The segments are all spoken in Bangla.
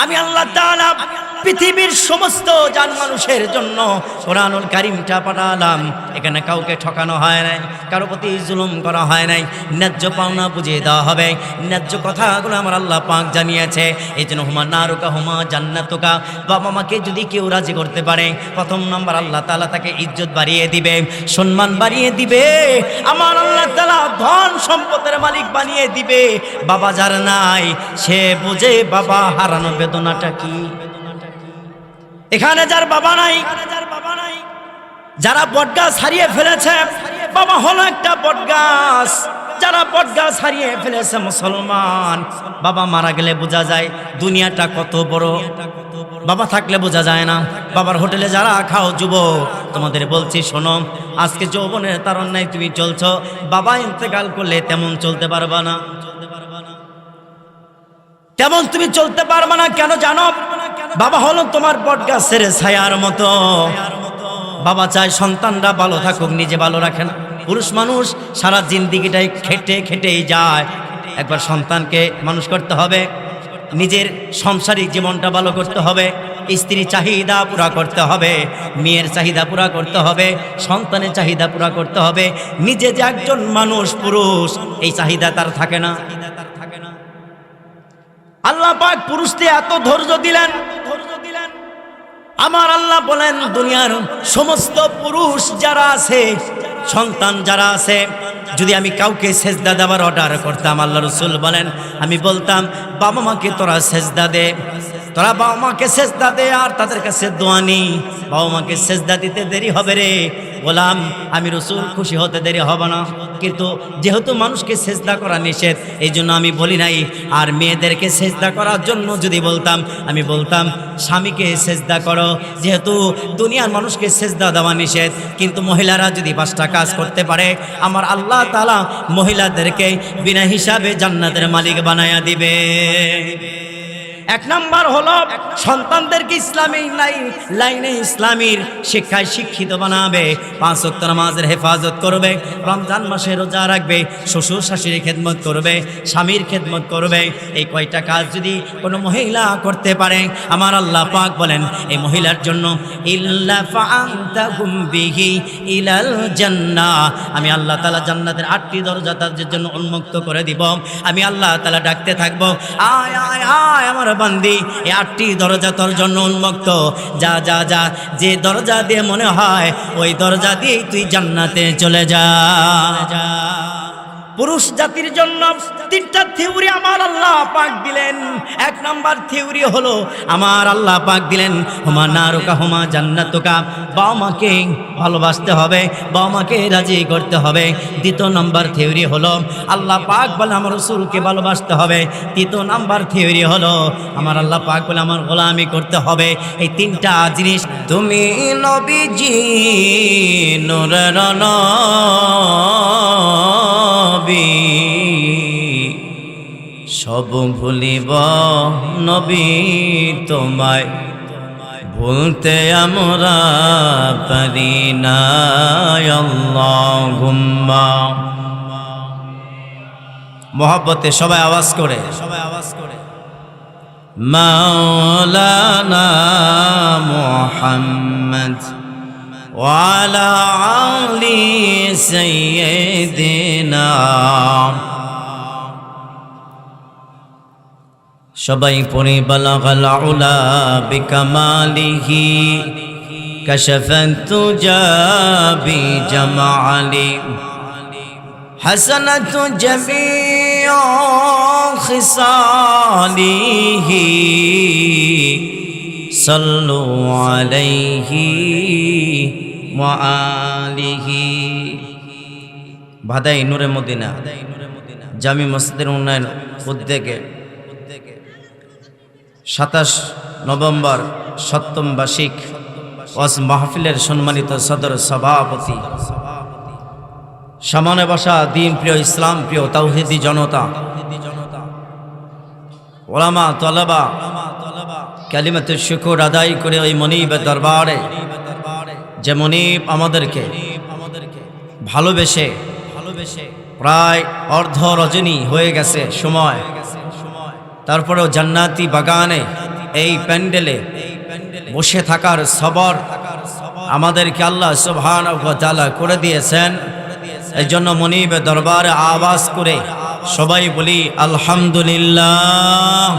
আমি আল্লাহ তাআলা পৃথিবীর সমস্ত জান মানুষের জন্য কোরআনুল কারীমটা পাঠালাম। এখানে কাউকে ঠকানো হয় নাই, কারো প্রতি জুলুম করা হয় নাই। ন্যায্য পাওনা বুঝিয়ে দেওয়া হবে। ন্যায্য কথাগুলো আমার আল্লাহ পাক জানিয়েছে। এই জন্য হুমা নারুকা হুমা জান্নাতুকা, বাবা মাকে যদি কেউ রাজি করতে পারে, প্রথম নাম্বার আল্লাহ তাআলা তাকে ইজ্জত বাড়িয়ে দিবে, সম্মান বাড়িয়ে দিবে। আমার আল্লাহ তাআলা ধন সম্পদের মালিক বানিয়ে দিবে। বাবা যার নাই সে বুঝে বাবা হারানো বেদনাটা কি। এখানে যার বাবা নাই, যারা বটগাছ হারিয়ে ফেলেছে, বাবা হলো একটা বটগাছ। যারা বটগাছ হারিয়ে ফেলেছে মুসলমান, বাবা মারা গেলে বোঝা যায় দুনিয়াটা কত বড়, বাবা থাকলে বোঝা যায় না। বাবার হোটেলে যারা খাও যুবক, তোমাদের বলছি শোনো, আজকে যৌবনের তারুণ্যে তুমি চলছো, বাবা ইন্তেকাল করলে তেমন চলতে পারবা না, তেমন তুমি চলতে পারবা না। কেন জানো? বাবা হলো তোমার বটগাছের ছায়ার মতো। বাবা চায় সন্তানরা ভালো থাকুক, নিজে ভালো রাখে না। পুরুষ মানুষ সারা জিন্দিগিটাই খেটে খেটেই যায়। একবার সন্তানকে মানুষ করতে হবে, নিজের সাংসারিক জীবনটা ভালো করতে হবে, স্ত্রীর চাহিদা পুরা করতে হবে, মেয়ের চাহিদা পুরা করতে হবে, সন্তানের চাহিদা পুরা করতে হবে। নিজে যে একজন মানুষ পুরুষ, এই চাহিদা তার থাকে না। আল্লাহ পাক পুরুষকে এত ধৈর্য দিলেন। আমার আল্লাহ বলেন দুনিয়ার সমস্ত পুরুষ যারা আছে, সন্তান যারা আছে, যদি আমি কাউকে সেজদা দেওয়ার অর্ডার করতাম, আল্লাহ রাসূল বলেন আমি বলতাম বাবা মাকে তোরা সেজদা দে, তোরা বাবা মাকে সেজদা দে, আর তাদের কাছে দোয়া নি। বাবা মাকে সেজদা দিতে দেরি হবে রে গোলাম, আমি রাসূল খুশি হতে দেরি হবে না। কিন্তু যেহেতু মানুষকে সেজদা করা নিষেধ, এই জন্য আমি বলি নাই। আর মেয়েদেরকে সেজদা করার জন্য যদি বলতাম, আমি বলতাম স্বামীকে সেজদা করো, যেহেতু দুনিয়ার মানুষকে সেজদা দেওয়া নিষেধ। কিন্তু মহিলারা যদি 5টা কাজ করতে পারে, আমার আল্লাহ তাআলা মহিলাদেরকে বিনা হিসাবে জান্নাতের মালিক বানায়া দিবে। এক নাম্বার হলো সন্তানদেরকে ইসলামী লাইনে ইসলামীর শিক্ষায় শিক্ষিত বানাবে। 5 ওয়াক্ত নামাজের হেফাজত করবে, রমজান মাসে রোজা রাখবে, শ্বশুর শাশুড়ির খেদমত করবে, স্বামীর খেদমত করবে। এই কয়টা কাজ যদি কোনো মহিলা করতে পারে, আমার আল্লাহ পাক বলেন এই মহিলার জন্য ইল্লা ফাআনতাহুম বিহি ইলাল জান্নাহ, আমি আল্লাহ তাআলা জান্নাতের 8টি দরজা তাদের জন্য উন্মুক্ত করে দিব। আমি আল্লাহ তাআলা ডাকতে থাকবো, আয় আয় আয় আমার বান্দি, এই 8টি দরজা তোর জন্য উন্মুক্ত। যা যা যা, যে দরজা দিয়ে মনে হয় ওই দরজা দিয়ে তুই জান্নাতে চলে যা। পুরুষ জাতির জন্য 3টা থিওরি আমার আল্লাহ পাক দিলেন। 1 নাম্বার থিওরি হলো আমার আল্লাহ পাক দিলেন হুমা নারুকা হুমা জান্নাতুকা, বাবা মাকে ভালোবাসতে হবে, বাবা মাকে রাজি করতে হবে। 2 নাম্বার থিওরি হলো আল্লাহ পাক বলে আমার রাসূলকে ভালোবাসতে হবে। 3 নাম্বার থিওরি হলো আমার আল্লাহ পাক বলে আমার গোলামি করতে হবে। এই 3টা জিনিস তুমি নবীজি নূরের নবী, সব ভুলিব নবী তোমায়, ভুলতে আমরা পারি না। আল্লাহুম্মা, মহব্বতে সবাই আওয়াজ করে মাওলানা মুহাম্মদ ওয়া আলা আলি সাইয়্যিদিনা। সবাই পড়ে বালাগাল উলা বিকামালিহি কাশাফাত তুজা বিজামালি হাসানাতু জামিউ খিসালিহি সাল্লু আলাইহি ওয়া আলিহি। ভাদাই নূরে মদিনা জামি মসজিদের উন্নয়ন উদ্যোগে 27 নভেম্বর 7ম বার্ষিক ওয়াজ মাহফিলের সম্মানিত সদর সভাপতি, সামনে বসা দিন প্রিয় ইসলাম প্রিয় তাওহীদি জনতা, ওলামা তলাবা, কালিমাতুশ শুকর আদায় করে ওই মনিবের দরবারে, যে মনিব আমাদেরকে ভালোবেসে প্রায় অর্ধ রজনী হয়ে গেছে সময়, তারপরেও জান্নাতি বাগানে এই প্যান্ডেলে বসে থাকার সবর আমাদেরকে আল্লাহ সুবহানাহু ওয়া তাআলা করে দিয়েছেন। এই জন্য মনিব দরবারে আওয়াজ করে সবাই বলি আলহামদুলিল্লাহ।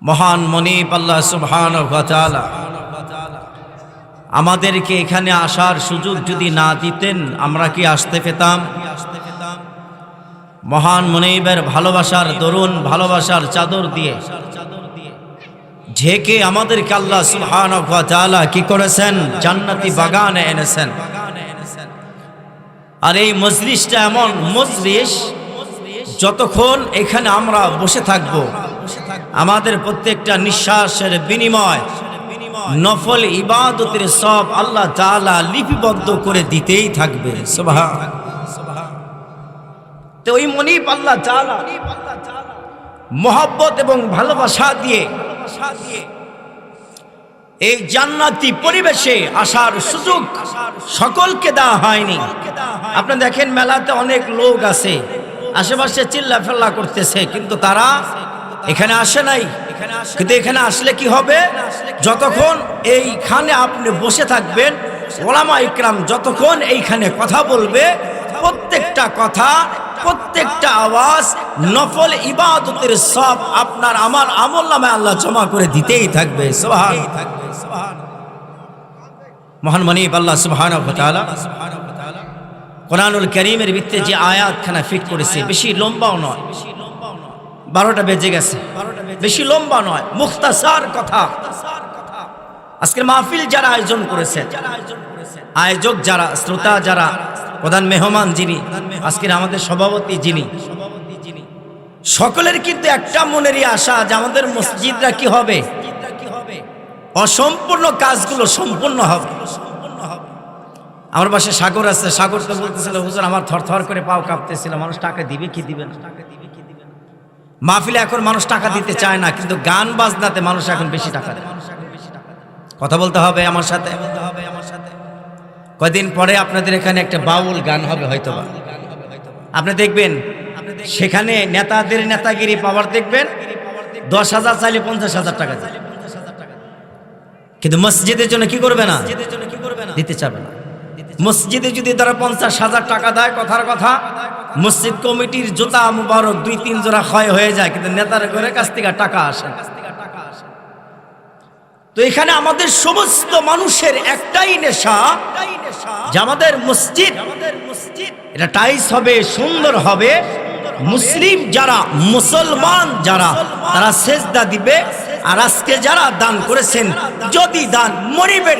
মহান মনিব আল্লাহ সুবহানাহু ওয়া তাআলা আমাদেরকে এখানে আসার সুযোগ যদি না দিতেন আমরা কি আসতে পেতাম? মহান মনিবের ভালোবাসার দরুন, ভালোবাসার চাদর দিয়ে ঝেঁকে আমাদেরকে আল্লাহ সুবহানাহু ওয়া তাআলা কি করেছেন? জান্নাতি বাগানে এনেছেন। আর এই মজলিসটা এমন মজলিস, যতক্ষণ এখানে আমরা বসে থাকব আমাদের প্রত্যেকটা নিঃশ্বাসের বিনিময় নফল ইবাদতের সব আল্লাহ তাআলা লিপিবদ্ধ করে দিতেই থাকবে। সুবহান। তো ওই মনিব আল্লাহ তাআলা মহব্বত এবং ভালোবাসা দিয়ে এই জান্নাতি পরিবেশে আসার সুযোগ সকলকে দেওয়া হয়নি। আপনি দেখেন মেলাতে অনেক লোক আছে, আশেপাশে চিল্লাফেল্লা করতেছে, কিন্তু তারা এখানে আসে নাই। কিন্তু এখানে আসলে কি হবে? যতক্ষণ এইখানে আপনি বসে থাকবেন, ওলামা ইকরাম যতক্ষণ এইখানে কথা বলবে, প্রত্যেকটা কথা, প্রত্যেকটা আওয়াজ নফল ইবাদতের সব আপনার আমার আমলনামায় আল্লাহ জমা করে দিতেই থাকবে। সুবহান। মহান মনিব আল্লাহ সুবহানাহু ওয়া তাআলা কোরআনুল কারীমের ভিতরে যে আয়াতখানা ফিট করেছে, বেশি লম্বাও নয়, 12টা বেজে গেছে, বেশি লম্বা নয়, মুখতাসার কথা। আজকের মাহফিল যারা আয়োজন করেছেন, আয়োজক যারা, শ্রোতা যারা, প্রধান মেহমান যিনি, আজকের আমাদের সভাপতি যিনি, সকলের কিন্তু একটা মনেরই আশা যে আমাদের মসজিদরা কি হবে? অসম্পূর্ণ কাজগুলো সম্পূর্ণ হবে। আমার পাশে সাগর আছে, সাগর তো বলতেছিল হুজুর আমার থরথর করে পাও কাঁপতেছিল, মানুষ টাকা দিবে কি দিবে না। মাহফিলে এখন মানুষ টাকা দিতে চায় না, কিন্তু গান বাজনাতে মানুষ এখন বেশি টাকা দেয়। কথা বলতে হবে আমার সাথে। কয়দিন পরে আপনাদের এখানে একটা বাউল গান হবে হয়তো, আপনি দেখবেন সেখানে নেতাদের নেতাগিরি পাওয়ার দেখবেন 10,000 চাইলে 50,000 টাকা দেয়, কিন্তু মসজিদের জন্য কি করবে না? দিতে চাবে না। মসজিদে যদি তারা 50,000 টাকা দেয়, কথার কথা মসজিদ কমিটির জুতা মুবারক 2-3 জোড়া ক্ষয় হয়ে যায়, কিন্তু নেতার ঘরের কাছ থেকে টাকা আসে। তো এখানে আমাদের সমস্ত মানুষের একটাই নেশা যে আমাদের মসজিদ এটা টাইস হবে, সুন্দর হবে, মুসলিম যারা, মুসলমান যারা, তারা সেজদা দিবে। আর আজকে যারা দান করেছেন, যদি দান মনিবের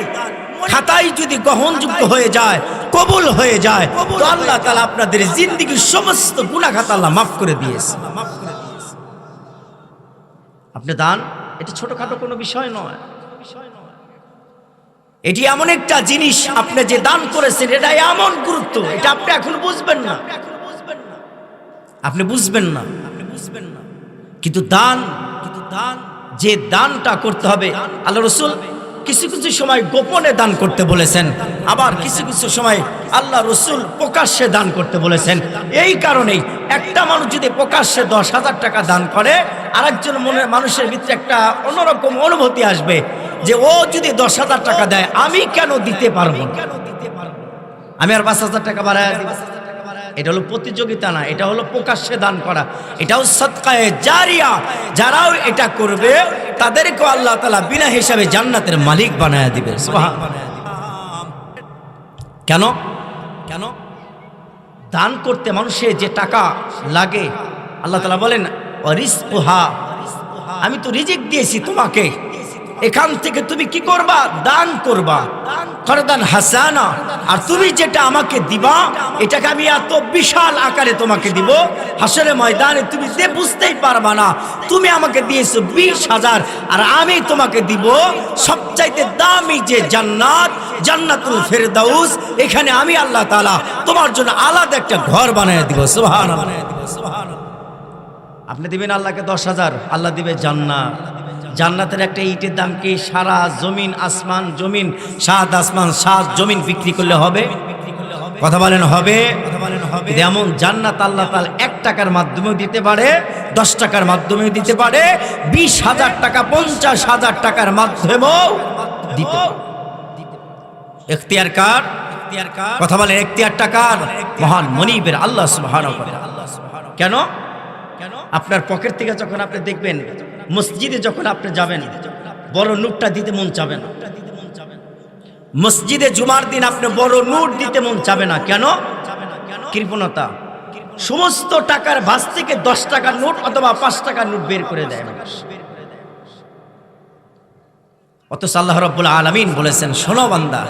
খাতায় যদি গ্রহণযোগ্য হয়ে যায়, কবুল হয়ে যায়, তো আল্লাহ তাআলা আপনাদের জিন্দেগীর সমস্ত গুনাহ খাতা আল্লাহ মাফ করে দিয়েছে। আপনি দান, এটা ছোটখাটো কোনো বিষয় নয়, এটি এমন একটা জিনিস, আপনি যে দান করেছেন এটা এমন গুরুত্ব, এটা আপনি এখন বুঝবেন না, আপনি বুঝবেন না। কিন্তু দান, যে দানটা করতে হবে, আল্লাহ রাসূল কিছু কিছু সময় গোপনে দান করতে বলেছেন, আবার কিছু কিছু সময় আল্লাহ রাসূল প্রকাশ্যে দান করতে বলেছেন। এই কারণেই একটা মানুষ যদি প্রকাশ্যে 10,000 টাকা দান করে, আরেকজন মানুষের ভিতরে একটা অন্যরকম অনুভূতি আসবে যে ও যদি 10,000 টাকা দেয়, আমি কেন দিতে পারবো না? আমি আর 5,000 টাকা বাড়ায় দিব। এটা হলো প্রতিযোগিতা না, এটা হলো প্রকাশ্যে দান করা, এটাও সদকায়ে জারিয়া। যারাও এটা করবে তাদেরকে আল্লাহ তাআলা বিনা হিসাবে জান্নাতের মালিক বানায়া দিবে। সুবহান। কেন? দান করতে মানুষের যে টাকা লাগে, আল্লাহ তাআলা বলেন ওয়ারিসকুহা, আমি তো রিজিক দিয়েছি তোমাকে, এখান থেকে তুমি কি করবা? দান করবা, করদান হাসানা। আর তুমি যেটা আমাকে দিবা, এটাকে আমি এত বিশাল আকারে তোমাকে দিব, হাসরের ময়দানে তুমি বুঝতেই পারবা না। তুমি আমাকে দিয়েছো 20,000, আর আমি তোমাকে দিব সবচাইতে দামি যে জান্নাত, জান্নাতুল ফেরদাউস। এখানে আমি আল্লাহ তাআলা তোমার জন্য আলাদা একটা ঘর বানিয়ে দিব। সুবহানাল্লাহ। আপনি দিবেন আল্লাহকে 10,000, আল্লাহ দিবে জান্নাত। জান্নাতের একটা ইটের দাম কি সারা জমিন আসমান, জমিন 7 আসমান 7 জমিন বিক্রি করলে হবে? কথা বলেন হবে? কিন্তু এমন জান্নাত আল্লাহ তাআলা 1 টাকার মাধ্যমেও দিতে পারে, 10 টাকার মাধ্যমেও দিতে পারে, 20,000 টাকা 50,000 টাকার মাধ্যমেও দিতে পারে। ইখতিয়ার কার? কথা বলেন, ইখতিয়ারটা কার? মহান মনিবের আল্লাহ সুবহানাহু ওয়া তাআলা। কেন? আপনার পকেট থেকে যখন আপনি দেখবেন, মসজিদে যখন আপনি যাবেন, বড় নোটটা দিতে মন চাবে না। মসজিদে জুমার দিন আপনি বড় নোট দিতে মন চাবে না। কেন? কৃপণতা। সমস্ত টাকার ভাঁজ থেকে 10 টাকার নোট অথবা 5 টাকার নোট বের করে দেয় মানুষ। অথচ আল্লাহ রাব্বুল আলামিন বলেছেন, শোনো বান্দা,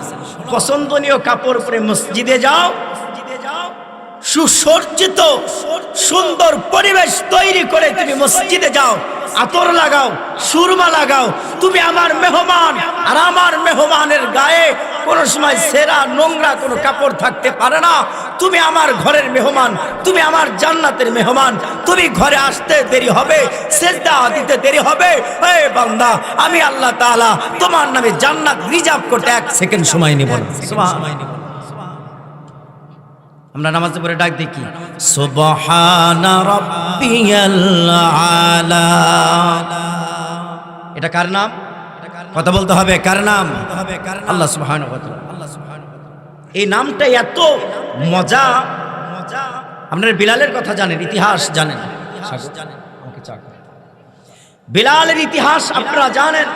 পছন্দনীয় কাপড় পরে মসজিদে যাও, সুসজ্জিত সুন্দর পরিবেশ তৈরি করে তুমি মসজিদে যাও, আতর লাগাও, সুরমা লাগাও, তুমি আমার মেহমান। আর আমার মেহমানের গায়ে কোনো সময় ছেঁড়া নোংরা কোনো কাপড় থাকতে পারে না। তুমি আমার ঘরের মেহমান, তুমি আমার জান্নাতের মেহমান। তুমি ঘরে আসতে দেরি হবে, সিজদা দিতে দেরি হবে, এ বান্দা, আমি আল্লাহ তাআলা তোমার নামে জান্নাত রিজার্ভ করতে 1 সেকেন্ড সময় নিব না। সুবহানাল্লাহ। আমরা নামাজে পড়ে ডাক দেখি, সুবহানা রাব্বিয়াল আলা। এটা কার নাম? কথা বলতে হবে, কার নাম? আল্লাহ সুবহানাহু ওয়া তাআলা। এই নামটা এত মজা। আপনারা বিলালের কথা জানেন, ইতিহাস জানেন? বিলালের ইতিহাস আপনারা জানেন?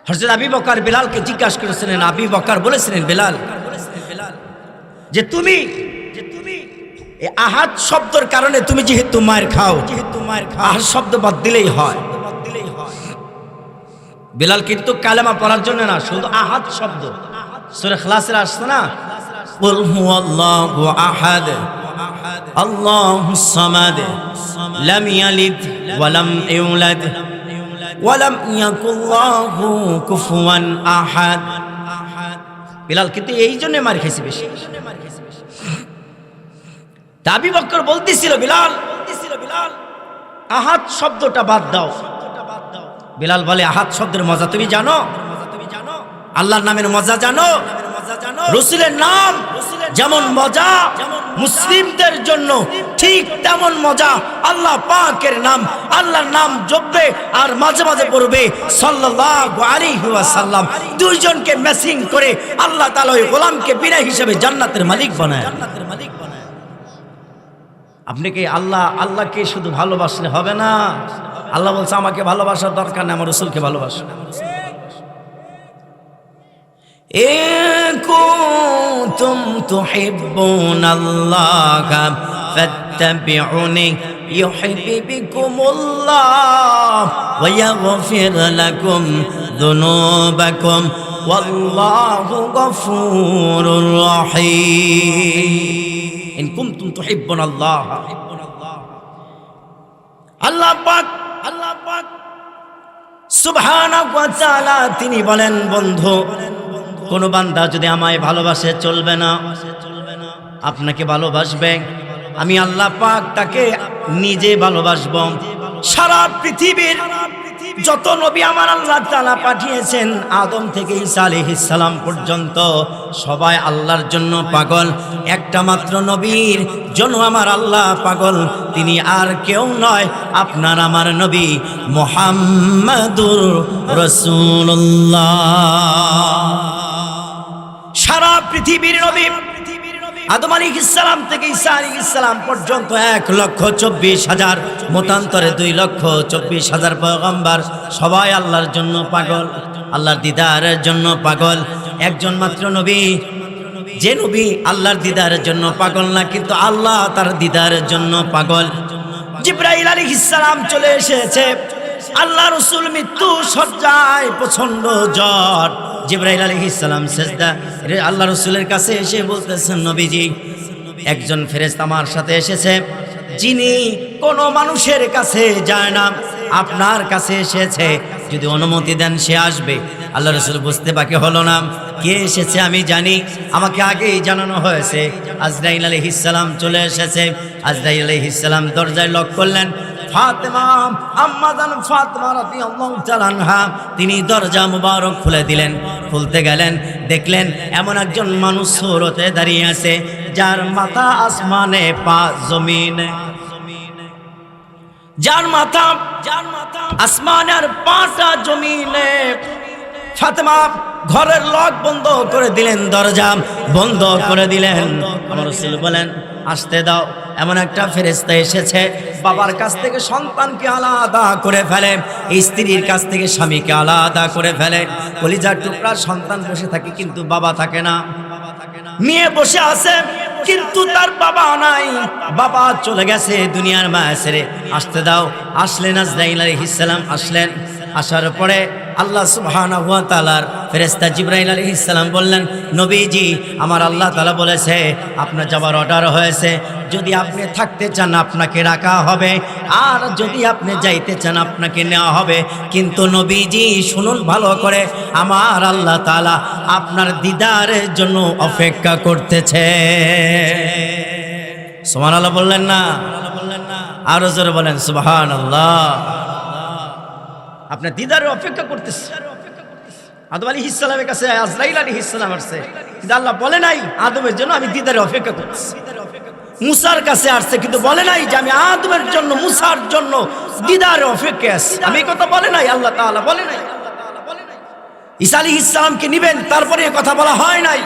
হযরত আবু বকর বিলালকে জিজ্ঞাসা করেছিলেন, আবু বকর বলেছিলেন, বিলাল, যে তুমি এই আহাদ শব্দের কারণে তুমি যেহেতু মায়ের খাও, আহাদ শব্দ বাদ দিলেই হয়। বিলাল কিন্তু কালেমা পড়ার জন্য না, শুধু আহাদ শব্দ সূরা ইখলাসের আসছে না, কুল হুয়াল্লাহু আহাদ আল্লাহুস সামাদ লাম ইয়ালিদ ওয়া লাম ইউলাদ ওয়া লাম ইয়াকুল্লাহু কুফুয়ান আহাদ। বিলাল কিন্তু এই জন্য মার খাইছে বেশি। আবু বকর বলতেছিল, বিলাল আহাদ শব্দটা বাদ দাও। বিলাল বলে, আহাদ শব্দের মজা তুমি জানো? আল্লাহর নামের মজা জানো? রাসূলের নাম যেমন মজা মুসলিমদের জন্য, ঠিক তেমন মজা আল্লাহ পাকের নাম। আল্লাহর নাম জপবে আর মাঝে মাঝে পড়বে সাল্লাল্লাহু আলাইহি ওয়াসাল্লাম। দুইজনকে ম্যাচিং করে আল্লাহ তাআলা ওই গোলামকে বিনা হিসেবে জান্নাতের মালিক বানায়। আপনি কি আল্লাহকে শুধু ভালোবাসলে হবে না? আল্লাহ বলছে, আমাকে ভালোবাসার দরকার নেই, আমার রাসূলকে ভালোবাসো। ইন কুনতুম তুহিব্বুনাল্লাহ ফাত্তাবিউনি ইউহিব্বুকুমুল্লাহ ওয়া ইয়াগফির লাকুম যুনুবাকুম ওয়াল্লাহু গফুরুর রহিম। ইন কুনতুম তুহিব্বুনাল্লাহ, আল্লাহ পাক সুবহানাহু ওয়া তাআলা তিনি বলেন, বন্ধু, কোন বান্দা যদি আমায় ভালোবাসে চলবে না, আপনাকে ভালোবাসবে, আমি আল্লাহ পাক তাকে নিজে ভালোবাসবো। সারা পৃথিবীর যত নবী আমার আল্লাহ তাআলা পাঠিয়েছেন, আদম থেকে ঈসা আলাইহিস সালাম পর্যন্ত, সবাই আল্লাহর জন্য পাগল। একটা মাত্র নবীর জন্য আমার আল্লাহ পাগল, তিনি আর কেউ নয়, আপনার আমার নবী মুহাম্মাদুর রাসূলুল্লাহ। সারা পৃথিবীর নবী আদম আলাইহিস সালাম থেকে ঈসা আলাইহিস সালাম পর্যন্ত 1,24,000, মতান্তরে 2,24,000 পয়গম্বর, সবাই আল্লাহর জন্য পাগল, আল্লাহর দিদারের জন্য পাগল। একজন মাত্র নবী, যে নবী আল্লাহর দিদারের জন্য পাগল না, কিন্তু আল্লাহ তার দিদারের জন্য পাগল। জিবরাইল আলাইহিস সালাম চলে এসেছে, আল্লাহ রাসূল মৃত্যু সজ্জায়, প্রচন্ড জ্বর। জিবরাইল আলাইহিস সালাম সিজদা আল্লাহ রাসূলের কাছে এসে বলতেছেন, নবীজি, একজন ফেরেশতা আমার সাথে এসেছে, যিনি কোনো মানুষের কাছে যায় না, আপনার কাছে এসেছে, যদি অনুমতি দেন সে আসবে। আল্লাহ রাসূল বুঝতে বাকি হলো না, কে এসেছে আমি জানি, আমাকে আগেই জানানো হয়েছে। আজরাইল আলাইহিস সালাম চলে এসেছে। আজরাইল আলাইহিস সালাম দরজায় লক করলেন। ফাতেমা, আম্মা জান ফাতেমা রাদিয়াল্লাহু তাআলা আনহা, তিনি দরজা মুবারক খুলে দিলেন। খুলতে গেলেন, দেখলেন এমন একজন মানুষ সুরতে দাঁড়িয়ে আছে। যার মাথা আসমানে পা জমিনে, যার মাথা আসমানে আর পাটা জমিনে। ফাতেমা ঘরের লক বন্ধ করে দিলেন, দরজা বন্ধ করে দিলেন। আমার রাসূল বলেন আসতে দাও। এমন একটা ফেরেশতা এসেছে বাবার কাছ থেকে সন্তানকে আলাদা করে ফেলে, স্ত্রীর কাছ থেকে স্বামীকে আলাদা করে ফেলে। কলিজার টুকরা সন্তান বসে থাকে কিন্তু বাবা থাকে না, মেয়ে বসে আছে কিন্তু তার বাবা নাই, বাবা চলে গেছে দুনিয়ার মায়া ছেড়ে। আসতে দাও। আসলেন আজরাইল আলাইহিস সালাম, আসলেন। আসার পরে আল্লাহ সুবহানাহু ওয়া তাআলার ফেরেশতা জিবরাইল আলাইহিস সালাম বললেন, নবীজি আমার আল্লাহ তাআলা বলেছে আপনার যাবার অর্ডার হয়েছে, যদি আপনি থাকতে চান আপনাকে রাখা হবে, আর যদি আপনি যাইতে চান আপনাকে নেওয়া হবে। কিন্তু নবীজি শুনুন ভালো করে, আমার আল্লাহ তাআলা আপনার দিদারের জন্য অপেক্ষা করতেছে। সুবহানাল্লাহ বললেন না? আরো জোরে বলেন সুবহানাল্লাহ। আপনার দিদারের অপেক্ষা করতেছে। আদম আলাইহিস সালামের কাছে আজরাইল আলাইহিস সালাম আসছে, কিন্তু আল্লাহ বলে নাই আদমের জন্য আমি দিদারের অপেক্ষা করতেছি। মুসার কাছে আসছে কিন্তু বলে নাই যে আমি আদমের জন্য মুসার জন্য দিদারের অপেক্ষা আছি, আমি এই কথা বলে নাই, আল্লাহ তাআলা বলে নাই। ঈসা আলাইহিস সালামকে নিবেন, তারপরে এই কথা বলা হয় নাই।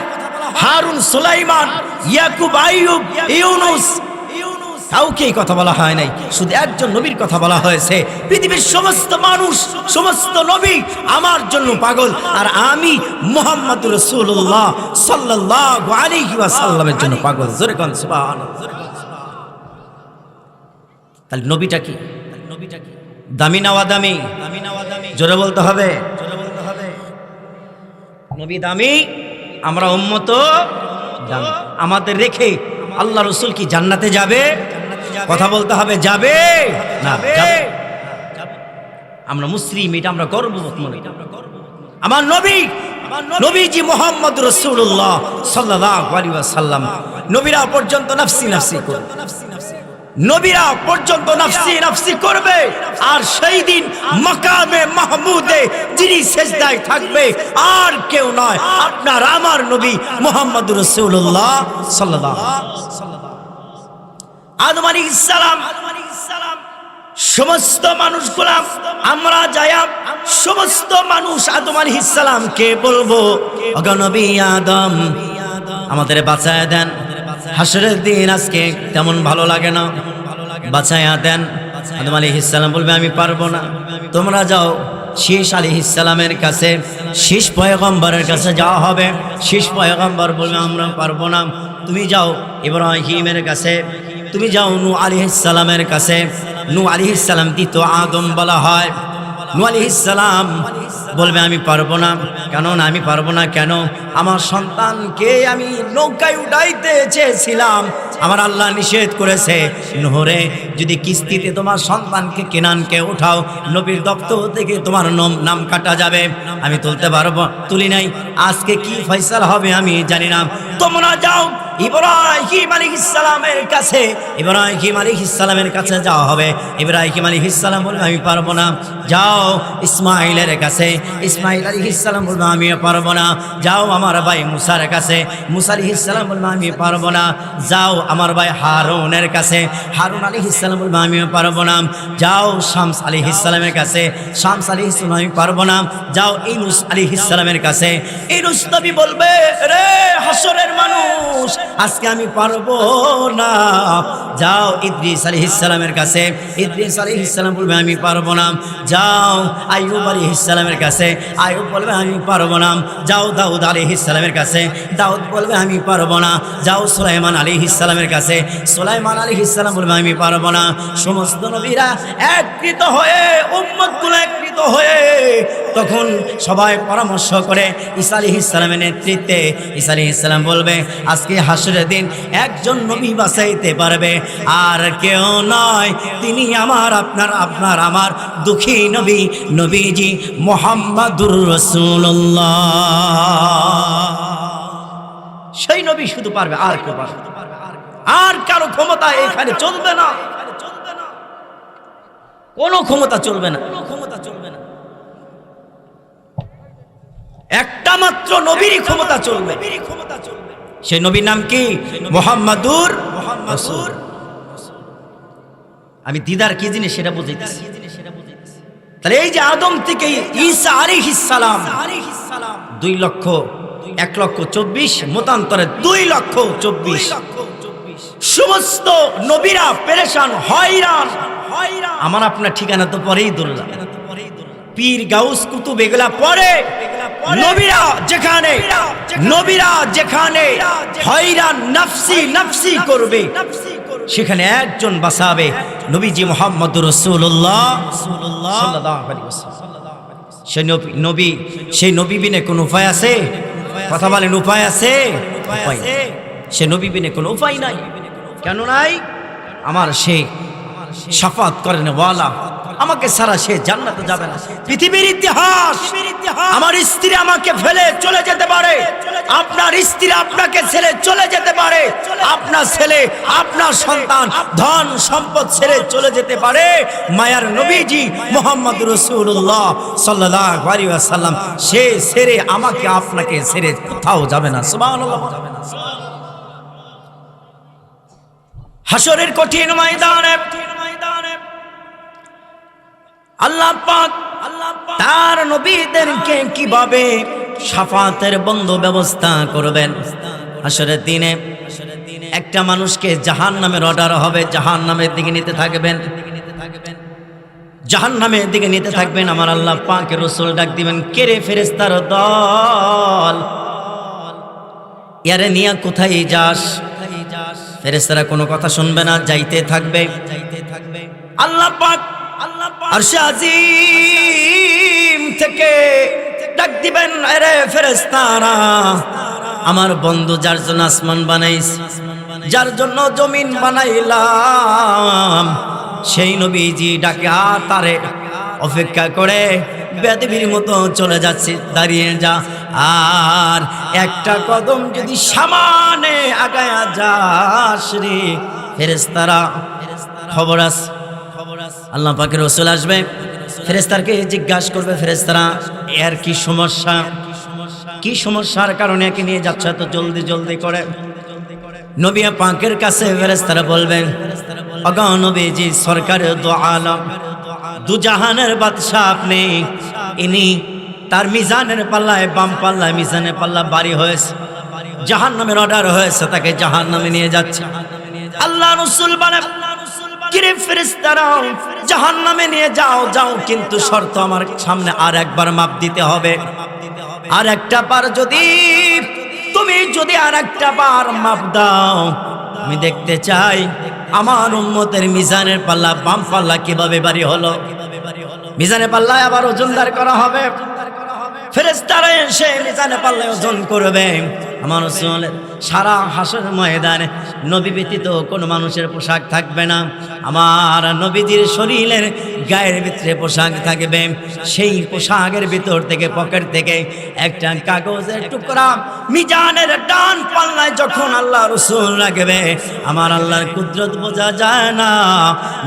হারুন, সুলাইমান, ইয়াকুব, আইয়ুব, ইউনুস, কাউকে এই কথা বলা হয় নাই, শুধু একজন নবীর কথা বলা হয়েছে। পৃথিবীর সমস্ত মানুষ, সমস্ত নবী আমার জন্য পাগল, আর আমি মুহাম্মদুর রাসূলুল্লাহ সাল্লাল্লাহু আলাইহি ওয়াসাল্লামের জন্য পাগল। জোরে কোন সুবহানাল্লাহ। তাহলে নবীটা কি? দামি না দামি? জোরে বলতে হবে। নবী দামি, আমরা উম্মত দামি। আমাদের রেখে আল্লাহ রাসূল কি জান্নাতে যাবে? কথা বলতে হবে, যাবে না? যাবে। আমরা মুসলিম, এটা আমরা গর্ববোধ মনে করি। আমার নবী, নবীজি মুহাম্মদ রাসূলুল্লাহ সাল্লাল্লাহু আলাইহি ওয়াসাল্লাম, নবীরা পর্যন্ত নাফসি নাফসি করবে, নবীরা পর্যন্ত নাফসি নাফসি করবে। আর সেই দিন মাকামে মাহমুদে যিনি সেজদায় থাকবে আর কেউ নয়, আপনার আমার নবী মুহাম্মদ রাসূলুল্লাহ সাল্লাল্লাহু আলাইহি ওয়াসাল্লাম। আদম আলাইহিস সালাম, সমস্ত মানুষগুলা আমরা যায়া সমস্ত মানুষ আদম আলাইহিস সালামকে বলবো, ওগো নবী আদম আমাদের বাঁচায়া দেন, হাসরের দিন আজকে তেমন ভালো লাগে না, বাঁচায়া দেন। আদম আলাইহিস সালাম বলবে আমি পারবো না। তোমরা যাও শীষ আলাইহিস সালামের কাছে, শীষ পয়গম্বরের কাছে যাওয়া হবে। শীষ পয়গম্বর বলবে আমরা পারবো না। তুমি যাও ইব্রাহিমের কাছে, তুমি যাও নূহ আলাইহিস সালামের কাছে। নূহ আলাইহিস সালাম দ্বিতীয় আদম বলা হয়। নূহ আলাইহিস সালাম বলবে আমি পারবো না। কেন না আমি পারবো না? কেন? আমার সন্তানকে আমি নৌকায় উঠাইতে চেয়েছিলাম, আমার আল্লাহ নিষেধ করেছে, নহরে যদি কিস্তিতে তোমার সন্তানকে কেনানকে উঠাও, নবীর দপ্তর থেকে তোমার নাম কাটা যাবে। আমি তুলতে পারবো, তুলি নাই। আজকে কি ফয়সালা হবে আমি জানি না। তোমরা যাও ইব্রাহিম আলাইহিস সালামের কাছে, ইব্রাহিম আলাইহিস সালামের কাছে যাওয়া হবে। ইব্রাহিম আলাইহিস সালাম বলবে আমি পারবো না। যাও ইসমাইলের কাছে, ইসমাইল আলাইহিস সালাম বলবে আমি পারবো না। যাও আমার ভাই মুসার কাছে, মুসা আলাইহিস সালাম বলবে আমি পারবো না। যাও আমার ভাই হারুনের কাছে, হারুন আলাইহিস সালাম বলবে আমি পারবো না। যাও শামস আলাইহিস সালামের কাছে, শামস আলাইহিস সালাম আমি পারবো না। যাও ইউনুস আলাইহিস সালামের কাছে, ইউনুস নবী বলবে রে হাসরের মানুষ আজকে আমি পারবো না। যাও ইদ্রিস আলাইহিস সালামের কাছে, ইদ্রিস আলাইহিস সালাম বলবে আমি পারবো না। যাও আইয়ুব আলাইহিস সালামের কাছে, আইয়ুব বলবে আমি পারবো না। যাও দাউদ আলাইহিস সালামের কাছে, দাউদ বলবে আমি পারবো না। যাও সুলাইমান আলাইহিস সালামের কাছে, সুলাইমান আলাইহিস সালাম বলবে আমি পারবো না। সমস্ত নবীরা একত্রিত হয়ে, উম্মতগুলো একত্রিত হয়ে তখন সবাই পরামর্শ করে ঈসা আলাইহিস সালামের নেতৃত্বে। ঈসা আলাইহিস সালাম বলবে আজকে হাসরের দিন একজন নবী বাঁচাইতে পারবে, আর কেউ নয়, তিনি আমার আপনার আমার দুঃখী নবী, নবীজি মুহাম্মাদুর রাসূলুল্লাহ। সেই নবী শুধু পারবে, আর কেউ পারবে? আর কারো ক্ষমতা এখানে চলবে না, কোনো ক্ষমতা চলবে না। একটা মাত্র নবীরই ক্ষমতা চলবে। সেই নবীর নাম কি? মুহাম্মাদুর রাসূল। আমি দিদার কি জিনিস সেটা বুঝাইতেছি। তাহলে এই যে আদম থেকে ঈসা আলাইহিস সালাম 2,01,24,000 মতান্তরে 2,24,000 সমস্ত নবীরা পেরেশান হয়রান। আমার আপনার ঠিকানা তো পরেই দুল্লাহ, পীর গাউস কুতুব এগুলা পরে। নবীরা যেখানে হয়রান নাফসি নাফসি করবে, সেখানে একজন বাঁচাবে, নবীজি মুহাম্মদুর রাসূলুল্লাহ সাল্লাল্লাহু আলাইহি ওয়াসাল্লাম। সেই নবী বিনে কোন উপায় আছে? কথা বলেন, উপায় আছে? উপায় নেই। সে নবী বিনে কোনো উপায় নাই। কেন নাই? আমার সে শাফাত করেন ওয়ালা, আমাকে ছাড়া সে জান্নাতে যাবে না। পৃথিবীর ইতিহাস, আমার স্ত্রী আমাকে ফেলে চলে যেতে পারে, আপনার স্ত্রী আপনাকে ছেড়ে চলে যেতে পারে, আপনার ছেলে আপনার সন্তান ধন সম্পদ ছেড়ে চলে যেতে পারে, মায়ার নবীজি মুহাম্মদুর রাসূলুল্লাহ সাল্লাল্লাহু আলাইহি ওয়াসাল্লাম সে ছেড়ে আমাকে আপনাকে ছেড়ে কোথাও যাবে না। সুবহানাল্লাহ। হাসরের কঠিন ময়দানে আল্লাহ পাক তার নবীদেরকে কিভাবে শাফাতের বন্ধ ব্যবস্থা করবেন। হাসরের দিনে একটা মানুষকে জাহান্নামের অর্ডার হবে, জাহান্নামের দিকে নিতে থাকবেন, জাহান্নামের দিকে নিতে থাকবেন। আমার আল্লাহ পাকের রাসূল ডাক দিবেন, কে রে ফেরেশতার দল, ইয়ারে নিয়া কোথায় যাস? ফেরেশতারা কোনো কথা শুনবে না, যাইতে থাকবে। আল্লাহ পাক আরশে আজিম থেকে ডাক দিবেন, আরে ফেরেশতারা, আমার বন্ধু যার জন্য আসমান বানাইস, যার জন্য জমিন বানাইলাম, সেই নবীজি ডাকে আর তারে অপেক্ষা করে বেদবির মতো চলে যাচ্ছে, দাঁড়িয়ে যা, আর একটা কদম যদি সামনে আগায়া যাস রে ফেরেশতারা খবর আছে। আল্লাহ পাকের রাসূল আসবে, ফেরেশতারকে জিজ্ঞাসা করবে, ফেরেশতারা এর কি সমস্যা, কি সমস্যার কারণে একে নিয়ে যাচ্ছে এত জলদি জলদি করে? নবী পাকের কাছে ফেরেশতারা বলবেন, ওগো নবীজি, সরকারে দু আলম, দু জাহানের বাদশা আপনি, ইনি তার মিজানের পাল্লায়, বাম পাল্লায় মিজানের পাল্লা বাড়ি হয়েছে, জাহান্নামের অর্ডার হয়েছে, তাকে জাহান্নামে নিয়ে যাচ্ছে। আল্লাহ রাসূল বলেন, কিরে ফেরেশতারা, জাহান্নামে নিয়ে যাও, যাও, কিন্তু শর্ত আমার সামনে আর একবার মাপ দিতে হবে। আর একটা বার তুমি যদি আর একটা বার মাপ দাও, আমি দেখতে চাই আমার উম্মতের মিজানের পাল্লা, বাম পাল্লা কিভাবে বাড়ি হলো। মিজানের পাল্লায় আবার ওজনদার করা হবে, ফেরেশতারা এসে মিজানের পাল্লায় ওজন করবে। আমার রাসূলের সারা হাসর ময়দানে নবী ব্যতীত কোনো মানুষের পোশাক থাকবে না, আমার নবীজির শরীরের গায়ের ভিতরে পোশাক থাকবে। সেই পোশাকের ভিতর থেকে, পকেট থেকে একটা কাগজের টুকরা মিজানের ডান পাল্লায় যখন আল্লাহ রাসূল রাখবে, আমার আল্লাহর কুদরত বোঝা যায় না,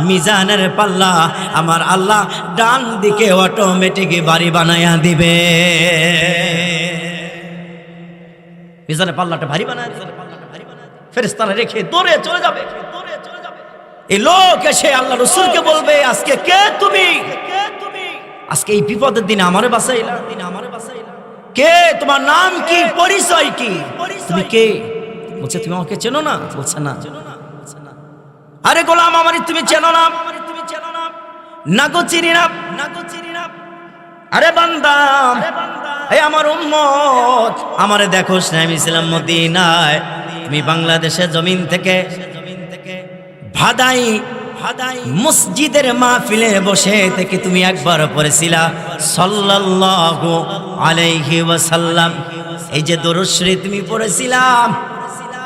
মিজানের পাল্লা আমার আল্লাহ ডান দিকে অটোমেটিক বাড়ি বানায়া দিবে। মিজানের পাল্লাটা ভারী বানায় ফেরেশতারা রেখে দৌড়ে চলে যাবে। এই লোক এসে আল্লাহ রাসূলকে বলবে, আজকে কে তুমি? আজকে এই বিপদের দিনে আমারে বাঁচাইলা, কে? তোমার নাম কি, পরিচয় কি, তুমি কে? বলছে, তুমি আমাকে চেনো না? বলছে না। আরে গোলাম আমারে তুমি চেনো না? না গো চিনি না। আরে বান্দা, এই আমার উম্মত, আমারে দেখোস না, আমি ছিলাম মদিনায়, তুমি বাংলাদেশে জমিন থেকে ভাদাই মসজিদের মাহফিলে বসে থেকে তুমি একবার পড়েছিলা সাল্লাল্লাহু আলাইহি ওয়াসাল্লাম, এই যে দরুদ শরীফ তুমি পড়েছিলাম,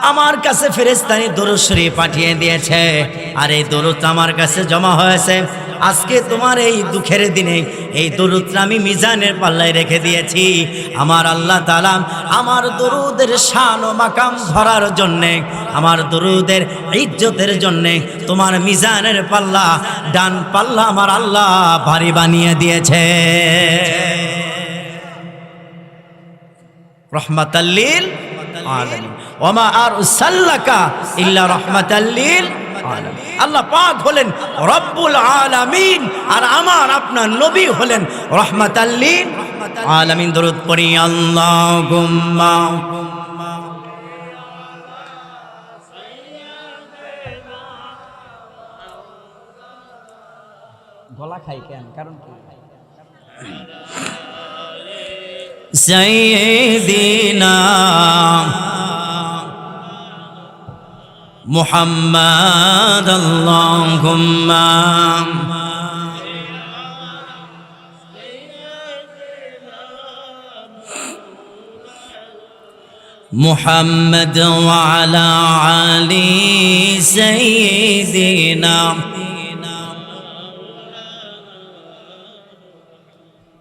আমার কাছে ফেরেশতানি দরুদ শরীফ পাঠিয়ে দিয়েছে, আর এই দরুদ আমার কাছে জমা হয়েছে। আজকে তোমার এই দুঃখের দিনে এই দরুদটা আমি মিজানের পাল্লায় রেখে দিয়েছি। আমার আল্লাহ তাআলা আমার দরুদের শান ও মাকাম ধরার জন্যে, আমার দরুদের ইজ্জতের জন্যে তোমার মিজানের পাল্লা, ডান পাল্লা আমার আল্লাহ ভারী বানিয়ে দিয়েছে। রহমাতাল লিল আলামিন ওয়া মা আরসালনাকা ইল্লা রাহমাতাল লিল আলামিন। আল্লাহ পাক হলেন রব্বুল আলামিন, আর আমার আপনার নবী হলেন রাহমাতাল লিল আলামিন। দরুদ পড়ি আল্লাহুম্মা গলা খাই কেন, কারণ কি? সাইয়্যিদিনা মুহাম্মাদ আল্লাহুম্মা মুহাম্মদ ওয়া আলা আলি সাইয়্যিদিনা।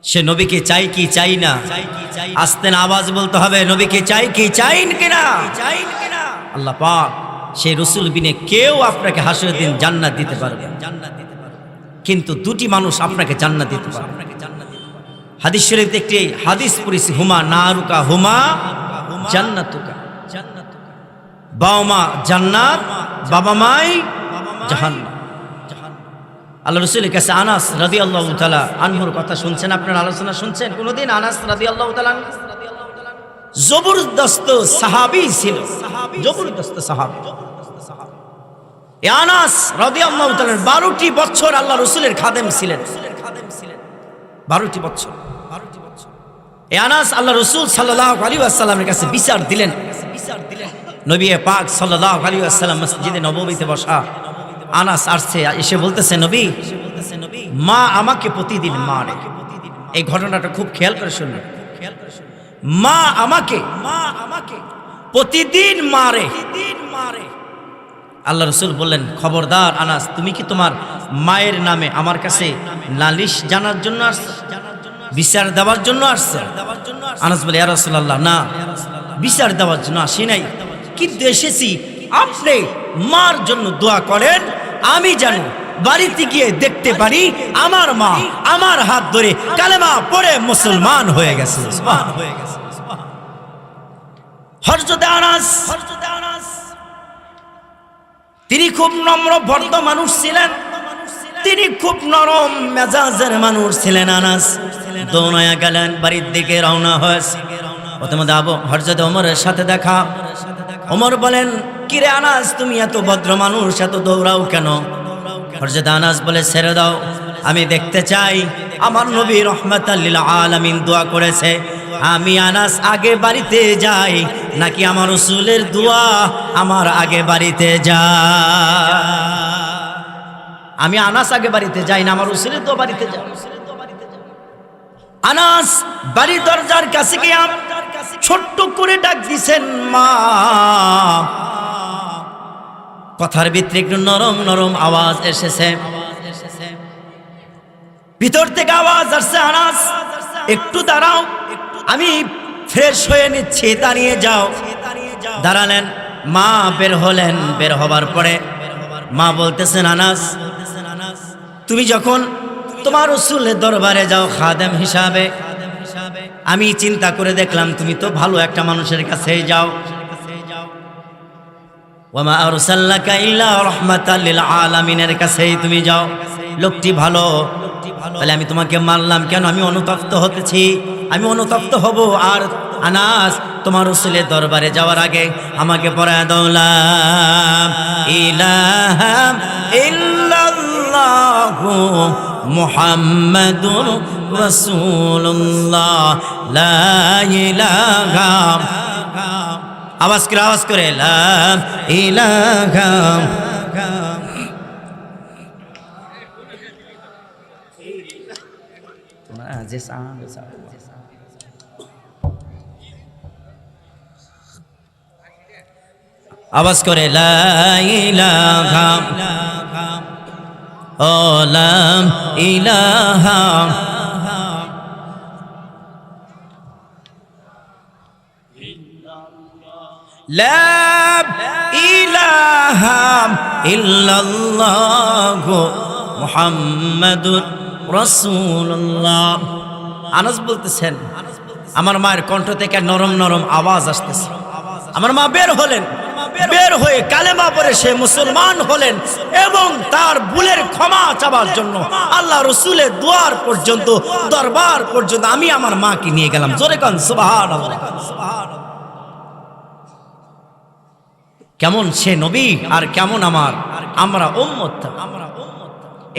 সে নবীকে চাই কি চাই না, আস্তে না আওয়াজ বলতে হবে, নবীকে চাই কি চাইন কিনা। আল্লাহ পাক সেই রসুল বিনে কেউ আপনাকে হাসরের দিন জান্নাত দিতে পারবে, কিন্তু দুটি মানুষ আপনাকে জান্নাত দিতে পারবে। হাদিস শরীফে একটি হাদিস পড়েছি, হুমা নারুকা হুমা জান্নাতুকা। বাবা মা জান্নাত, বাবা মাই জাহান্নাম। আল্লাহ রসুলের কাছে আনাস রাদিয়াল্লাহু তাআলা আনহুর কথা শুনছেন, আপনার আলোচনা শুনছেন কোনদিন? আনাস রাদিয়াল্লাহু তাআলা জবরদস্ত সাহাবী ছিল, জবরদস্ত সাহাবী। আনাস রাদিয়াল্লাহু তাআলা 12টি বছর আল্লাহ রসুলের খাদেম ছিলেন, 12টি বছর। আনাস আল্লাহ রসুল সাল্লাল্লাহু আলাইহি ওয়াসাল্লামের কাছে বিচার দিলেন। নবী পাক সাল্লাল্লাহু আলাইহি ওয়াসাল্লাম মসজিদে নববীতে বসা, আনাস আসছে, এসে বলতেছে, নবী মা আমাকে প্রতিদিন মারে। এই ঘটনাটা খুব খেয়াল করে শুনবেন। মা আমাকে প্রতিদিন মারে। আল্লাহ রসুল বললেন, খবরদার আনাস, তুমি কি তোমার মায়ের নামে আমার কাছে নালিশ জানার জন্য আসছো, বিচার দেওয়ার জন্য আসছো? আনাস বলে, ইয়া রাসূলুল্লাহ, না, বিচার দেওয়ার জন্য আসি নাই, কিন্তু এসেছি আপনি মার জন্য দোয়া করেন, আমি জানি বাড়িতে গিয়ে দেখতে পারি আমার মা আমার হাত ধরে কালেমা পড়ে মুসলমান হয়ে গেছে। হযরত আনাস তিনি খুব নম্র ভদ্র মানুষ ছিলেন, তিনি খুব নরম মেজাজের মানুষ ছিলেন। আনাস দৌড়ায়া গেলেন, বাড়ির দিকে রওনা হয়েছে। প্রথমে হযরত ওমরের সাথে দেখা। ওমর বলেন, কিরে আনাস, তুমি এত ভদ্র মানুষ, এত দৌড়াও কেন? হযরত আনাস বলে, ছেড়ে দাও, আমি দেখতে চাই আমার নবী রাহমাতাল লিল আলামিন দোয়া করেছে, আমি আনাস আগে বাড়িতে যাই নাকি আমার রাসূলের দোয়া আমার আগে বাড়িতে যায়? আমি আনাস আগে বাড়িতে যাই না আমার রাসূলের দোয়া বাড়িতে যায়? আনাস বাড়ি দরজার কাছে গিয়ে ছোট্ট করে ডাক দিছেন, মা। কথার ভিতরে একটু নরম নরম আওয়াজ এসেছে, ভিতর থেকে আওয়াজ আসছে, আনাস একটু দাঁড়াও, আমি ফ্রেশ হয়ে নিচ্ছি, দাঁড়িয়ে যাও। দাঁড়ালেন, মা বের হলেন। বের হবার পরে মা বলতেছেন, আনাস তুমি যখন তোমার রাসূলের দরবারে যাও খাদেম হিসাবে, আমি চিন্তা করে দেখলাম তুমি তো ভালো একটা মানুষের কাছে যাও। ওয়া মা আরসালনাকা ইল্লা রাহমাতাল লিল আলামিনের কাছেই তুমি যাও, লোকটি ভালো, তাহলে আমি তোমাকে মারলাম কেন? আমি অনুতপ্ত হতেছি, আমি অনুতপ্ত হব। আর আনাস তোমার রাসূলের দরবারে যাওয়ার আগে আমাকে পড়ায় দাও, লা ইলাহা ইল্লাল্লাহু মুহাম্মাদুর রাসূলুল্লাহ, লা ইলাহা, আওয়াজ করে লা ইলাহা। আওয়াজ করে লা ইলাহা, ও লা ইলাহা, লা ইলাহা ইল্লাল্লাহু মুহাম্মাদুর রাসূলুল্লাহ। আনাস বলতেছেন, আমার মায়ের কণ্ঠ থেকে নরম নরম আওয়াজ আসতেছে, আমার মা বের হলেন, বের হয়ে কালেমা পড়ে সে মুসলমান হলেন এবং তার ভুলের ক্ষমা চাওয়ার জন্য আল্লাহ রসুলের দুয়ার পর্যন্ত, দরবার পর্যন্ত আমি আমার মাকে নিয়ে গেলাম। জোরে কান সুবহানাল্লাহ। কেমন সে নবী আর কেমন আমরা উম্মত।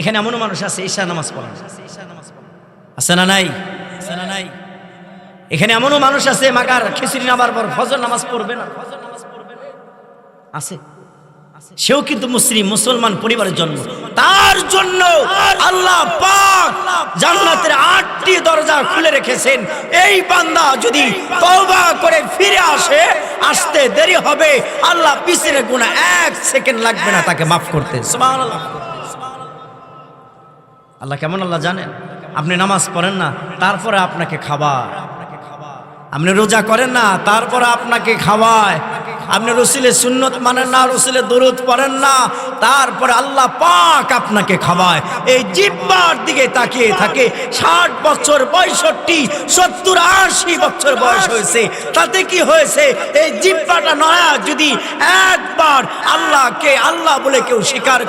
এখানে এমন মানুষ আছে ঈশা নামাজ পড়ে আছে না নাই? এখানে এমনও মানুষ আছে মাগার খিচুড়ি নামার পর ফজর নামাজ পড়বে না, আছে। সেও কিন্তু মুসলমান পরিবারের জন্য, তার জন্য আল্লাহ পাক জান্নাতের 8টি দরজা খুলে রেখেছেন। এই বান্দা যদি তওবা করে ফিরে আসতে দেরি হবে, আল্লাহ পিছনে গুনাহ 1 সেকেন্ড লাগবে না তাকে মাফ করতে। সুবহানাল্লাহ। আল্লাহ কেমন আল্লাহ জানেন? আপনি নামাজ পড়েন না, তারপরে আপনাকে খাবার। আপনি রোজা করেন না, তারপরে আপনাকে খাওয়ায়। আপনি রসুলের সুন্নত মানেন না, রসুলের দরুদ পড়েন না, তারপরে আল্লাহ পাক আপনাকে খাওয়ায়। এই জিহ্বার দিকে তাকিয়ে থাকে। 60 বছর, 65, 70, 80 বছর বয়স হয়েছে, তাতে কি হয়েছে? এই জিহ্বাটা নয়া যদি একবার আল্লাহকে আল্লাহ বলে কেউ স্বীকার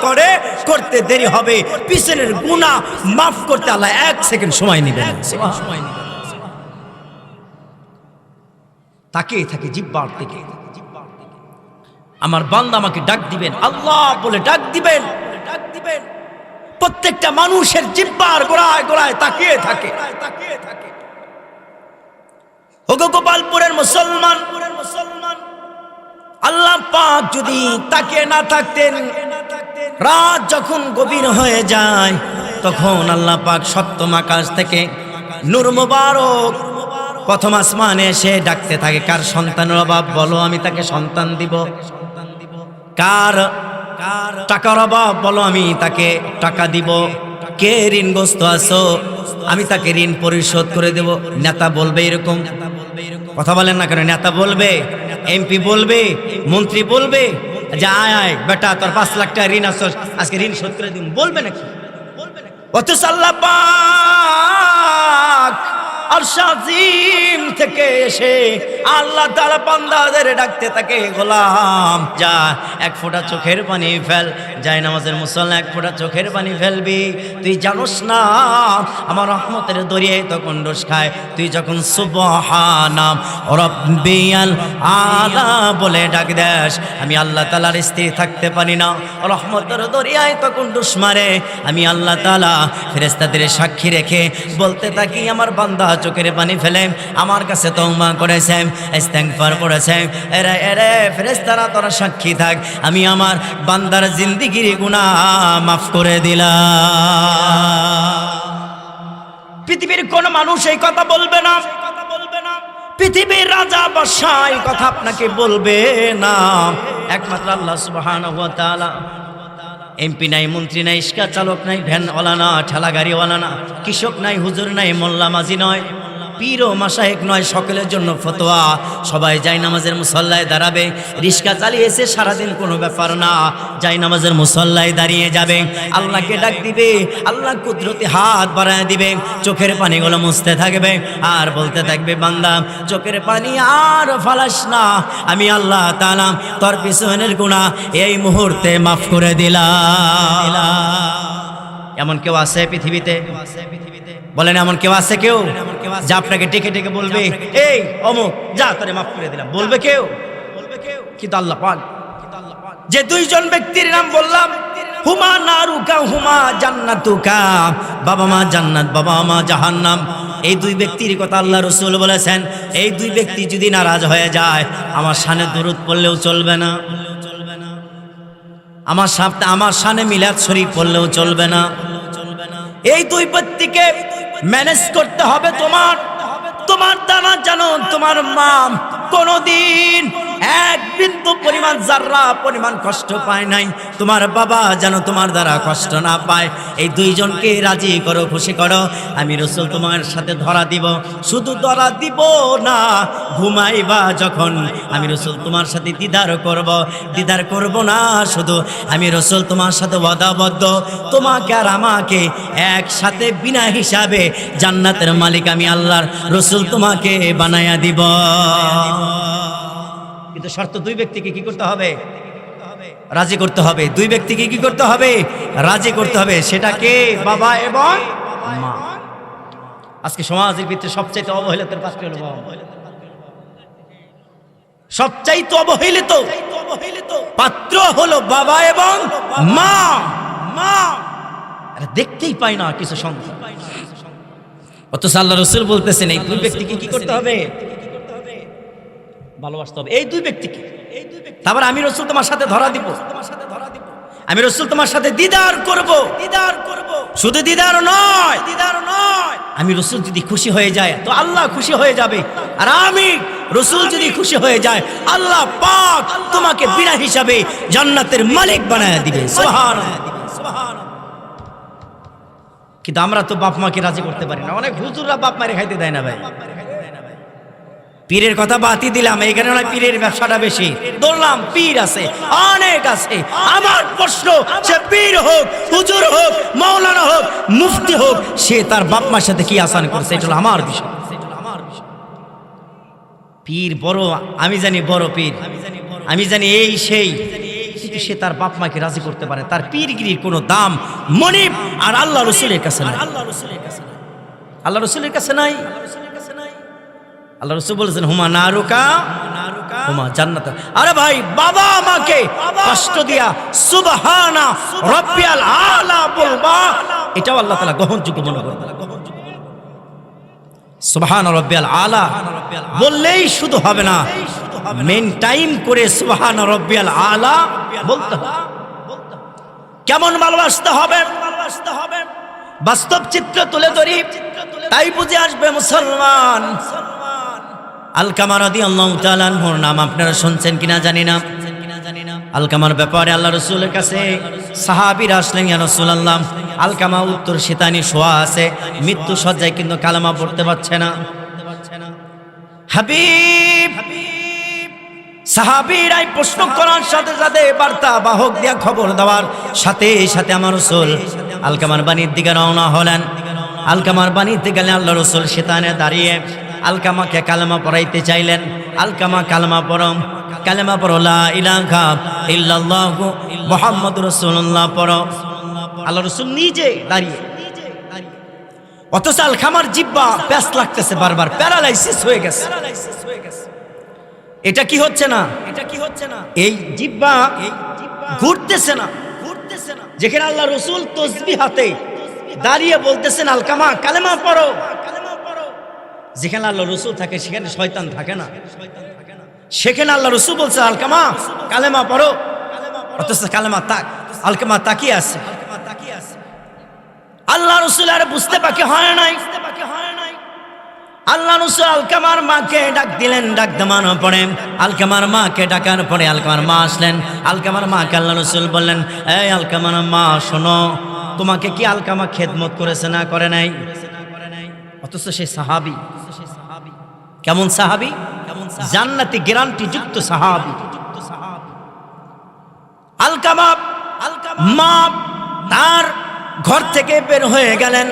করতে দেরি হবে, পিছনের গুনাহ মাফ করতে আল্লাহ 1 সেকেন্ড সময় নেবেন। তাকিয়ে থাকে জিহ্বার দিকে। আমার বান্দা আমাকে ডাক দিবেন, আল্লাহ বলে ডাক দিবেন। প্রত্যেকটা মানুষের জিহ্বার গোড়ায় গোড়ায় তাকিয়ে থাকে। ওগো গোপালপুরের মুসলমান, আল্লাহ পাক যদি তাকিয়ে না থাকতেন, রাত যখন গভীর হয়ে যায় তখন আল্লাহ পাক সপ্তম আকাশ থেকে নূর মুবারক প্রথম আসমানে এসে ডাকতে থাকে, কার সন্তানের অভাব বলো আমি তাকে সন্তান দিব। কার টাকার অভাব বলো আমি তাকে টাকা দিব। কে ঋণগ্রস্ত আছো আমি তাকে ঋণ পরিশোধ করে দেব। নেতা বলবে এরকম কথা বলেন না কেন? নেতা বলবে, এমপি বলবে, মন্ত্রী বলবে যে আয় আয় বেটা তোর 5 লাখ টাকা ঋণ আছে, আজকে ঋণ শোধ করে দিব, বলবে নাকি? অথচ আল্লাহ পাক আরশ আজিম থেকে এসে আল্লাহ তাআলা বান্দাদের ডাকতে থাকে, গোলাম যা 1 ফোঁটা চোখের পানি ফেল। যায় নামাজের মুসল্লা 1 ফোঁটা চোখের পানি ফেলবি। তুই জানোস না আমার রহমতের দরিয়ায় তখন ডোস খায়। তুই যখন সুবহানা রাব্বিয়াল আলা বলে ডাক দেস, আমি আল্লাহ তাআলার স্থির থাকতে পারি না, রহমতের দরিয়ায় তখন ডোস মারে। আমি আল্লাহ তাআলা ফেরেশতাদের সাক্ষী রেখে বলতে থাকি, আমার বান্দা চোখের পানি ফেলে আমার কাছে তওবা করেছে, ইস্তেগফার করেছে। এরে ফেরেশতারা তোরা সাক্ষী থাক, আমি আমার বান্দার জিন্দেগির গুনাহ মাফ করে দিলাম। পৃথিবীর কোন মানুষ এই কথা বলবে না, পৃথিবীর রাজা বাদশা এই কথা আপনাকে বলবে না, একমাত্র আল্লাহ সুবহানাহু ওয়া তাআলা। এমপি নাই, মন্ত্রী নাই, রিক্সা চালক নাই, ভ্যানওয়ালা না, ঠেলা গাড়িওয়ালা না, কৃষক নাই, হুজুর নাই, মোল্লা মাঝি নয়, পীর ও মাশায়েখ নয়, সকলের জন্য ফতোয়া। সবাই যায় নামাজের মুসল্লায় দাঁড়াবে। রিক্সা চালিয়েছে সারাদিন কোনো ব্যাপার না, যায় নামাজের মুসল্লায় দাঁড়িয়ে যাবে, আল্লাহকে ডাক দিবে, আল্লাহ কুদরতি হাত বাড়ায় দিবে, চোখের পানিগুলো মুছতে থাকবে আর বলতে থাকবে, বান্দা চোখের পানি আর ফালাস না, আমি আল্লাহ তাআলা তোর পিছনের গুনাহ এই মুহূর্তে মাফ করে দিলাম। এমন কেউ আছে পৃথিবীতে? বলেন এমন কেউ আছে? কেউ যা আপনাকে ডেকে ডেকে বলবে, এই অমুক যা তোরে মাফ করে দিলাম, বলবে কেউ? কিন্তু আল্লাহ পাক যে 2 জন ব্যক্তির নাম বললাম, হুমা নারুকা হুমা জান্নাতুকা, বাবা মা জান্নাত, বাবা মা জাহান্নাম, এই 2 ব্যক্তির কথা আল্লাহ রাসূল বলেছেন। এই 2 ব্যক্তি যদি নারাজ হয়ে যায়, আমার শানে দরুদ পড়লেও চলবে না, আমার শানে মিলাদ শরীফ পড়লেও চলবে না। এই 2 ব্যক্তিকে ম্যানেজ করতে হবে। তোমার দ্বারা জানো তোমার মা কোনদিন 1 বিন্দু পরিমাণ জাররা পরিমাণ কষ্ট পায় নাই, তোমার বাবা যেন তোমার দ্বারা কষ্ট না পায়। এই 2 জনকে রাজি করো, খুশি করো, আমি রাসূল তোমার সাথে ধরা দিব। শুধু ধরা দিব না, ঘুমাইবা যখন আমি রাসূল তোমার সাথে দিদার করব না, শুধু আমি রাসূল তোমার সাথে ওয়াদাবদ্ধ, তোমাকে আর আমাকে একসাথে বিনা হিসাবে জান্নাতের মালিক আমি আল্লাহর রাসূল তোমাকে বানায়া দিব। কিন্তু শর্ত দুই ব্যক্তিকে কি করতে হবে? রাজি করতে হবে। দুই ব্যক্তিকে কি করতে হবে? রাজি করতে হবে। সেটা কে? বাবা এবং মা। আজকে সমাজের ভিতরে সবচাইতে অবহেলিত পাত্র হলো বাবা। সবচাইতে অবহেলিত পাত্র হলো বাবা এবং মা। মা দেখতেই পায় না কিছু সন্তান, অথচ আল্লাহ রাসূল বলতেছেন এই দুই ব্যক্তিকে কি করতে হবে? ভালোবাসতে হবে এই দুই ব্যক্তিকে। তারপর আমি রাসূল তোমার সাথে ধরা দিব, আমি রাসূল তোমার সাথে দিদার করব। শুধু দিদার নয়, আমি রাসূল যদি খুশি হয়ে যায় তো আল্লাহ খুশি হয়ে যাবে, আর আমি রাসূল যদি খুশি হয়ে যায় আল্লাহ পাক তোমাকে বিনা হিসাবে জান্নাতের মালিক বানায় দিবে। সুবহানাল্লাহ। কিন্তু আমরা তো বাপ মাকে রাজি করতে পারি না। অনেক হুজুররা বাপ মারে খাইতে দেয় না ভাই। পীরের কথা বাতি দিলাম, এখানে না পীরের ব্যবসাটা বেশি ধরলাম। পীর আছে, অনেক আছে। আমার প্রশ্ন, সে পীর হোক, হুজুর হোক, মাওলানা হোক, মুফতি হোক, সে তার বাপ মার সাথে কি আসান করছে, এটা হলো আমার বিষয়। পীর বড়, আমি জানি বড় পীর, আমি জানি এই সেই, কিন্তু সে তার বাপ মাকে রাজি করতে পারে। তার পীরগিরির কোনো দাম মনিব আর আল্লাহ রাসূলের কাছে নাই। আল্লাহ রাসূলের কাছে নাই। আল্লাহ রাসূল বলেছেন হুমা নারুকা হুমা জান্নাত। আরে ভাই, বাবা আমাকে কষ্ট দিয়া সুবহানা রাব্বিয়াল আলা বলবা, এটাও আল্লাহ তাআলা গ্রহণযোগ্য মনে করেন। সুবহানা রাব্বিয়াল আলা বললেই শুধু হবে না, মেন টাইম করে সুবহানা রাব্বিয়াল আলা বলতে হবে। কেমন ভালোবাসতে হবে? বাস্তব চিত্র তুলে ধরি, তাই বুঝে আসবে মুসলমান। আলকামা রাদিয়াল্লাহু তাআলা আনহুর নাম আপনারা শুনছেন কিনা জানি না। আলকামার ব্যাপারে আল্লাহ রাসূলের কাছে সাহাবীরা আসলেন, ইয়া রাসূলুল্লাহ, আলকামা উত্তর শীতানি শোয়া আছে, মৃত্যু সজ্জায়, কিন্তু কালেমা পড়তে পারছে না। হাবিব, সাহাবীরাই প্রশ্ন করার সাথে সাথে বার্তা বাহক দিয়া খবর দেওয়ার সাথে সাথে আমার রাসূল আলকামার বাণীর দিকে রওনা হলেন। আলকামার বাণীতে গেলে আল্লাহ রাসূল শীতানে দাঁড়িয়ে আলকামাকে কালেমা পড়াইতে চাইলেন। আলকামা কালেমা পড়ো, কালেমা পড়ো, লা ইলাহা ইল্লাল্লাহু মুহাম্মাদুর রাসূলুল্লাহ পড়ো। আল্লাহ রাসূল নিজে দাঁড়িয়ে, অথচ আলকামার জিহ্বা প্যাঁচ লাগতেছে, বারবার প্যারালাইসিস হয়ে গেছে। এটা কি হচ্ছে না? এই জিহ্বা ঘুরতেছে না। যেখানে আল্লাহ রাসূল তাসবিহ হাতে দাঁড়িয়ে বলতেছেন আলকামা কালেমা পড়ো, যেখানে আল্লাহ রাসূল থাকে সেখানে শয়তান থাকে না। সেখানে আল্লাহ রাসূল বলছে আলকামা কালেমা পড়ো, অথচ আলকামা তাকিয়ে আছে। আল্লাহ রাসূল আর বুঝতে বাকি হয় নাই। আল্লাহ রাসূল আলকামার মাকে ডাক দিলেন। ডাক দেওয়ার পরে আলকামার মাকে ডাকার পরে আলকামার মা আসলেন। আলকামার মাকে আল্লাহ রাসূল বললেন, এই আলকামার মা শোনো, তোমাকে কি আলকামা খেদমত করেছে না করে নাই? অথচ সে সাহাবী, কেমন সাহাবী? জান্নাতি গ্যারান্টি যুক্ত সাহাবী। আলকামা মা তার ঘর থেকে বের হয়ে গেলেন।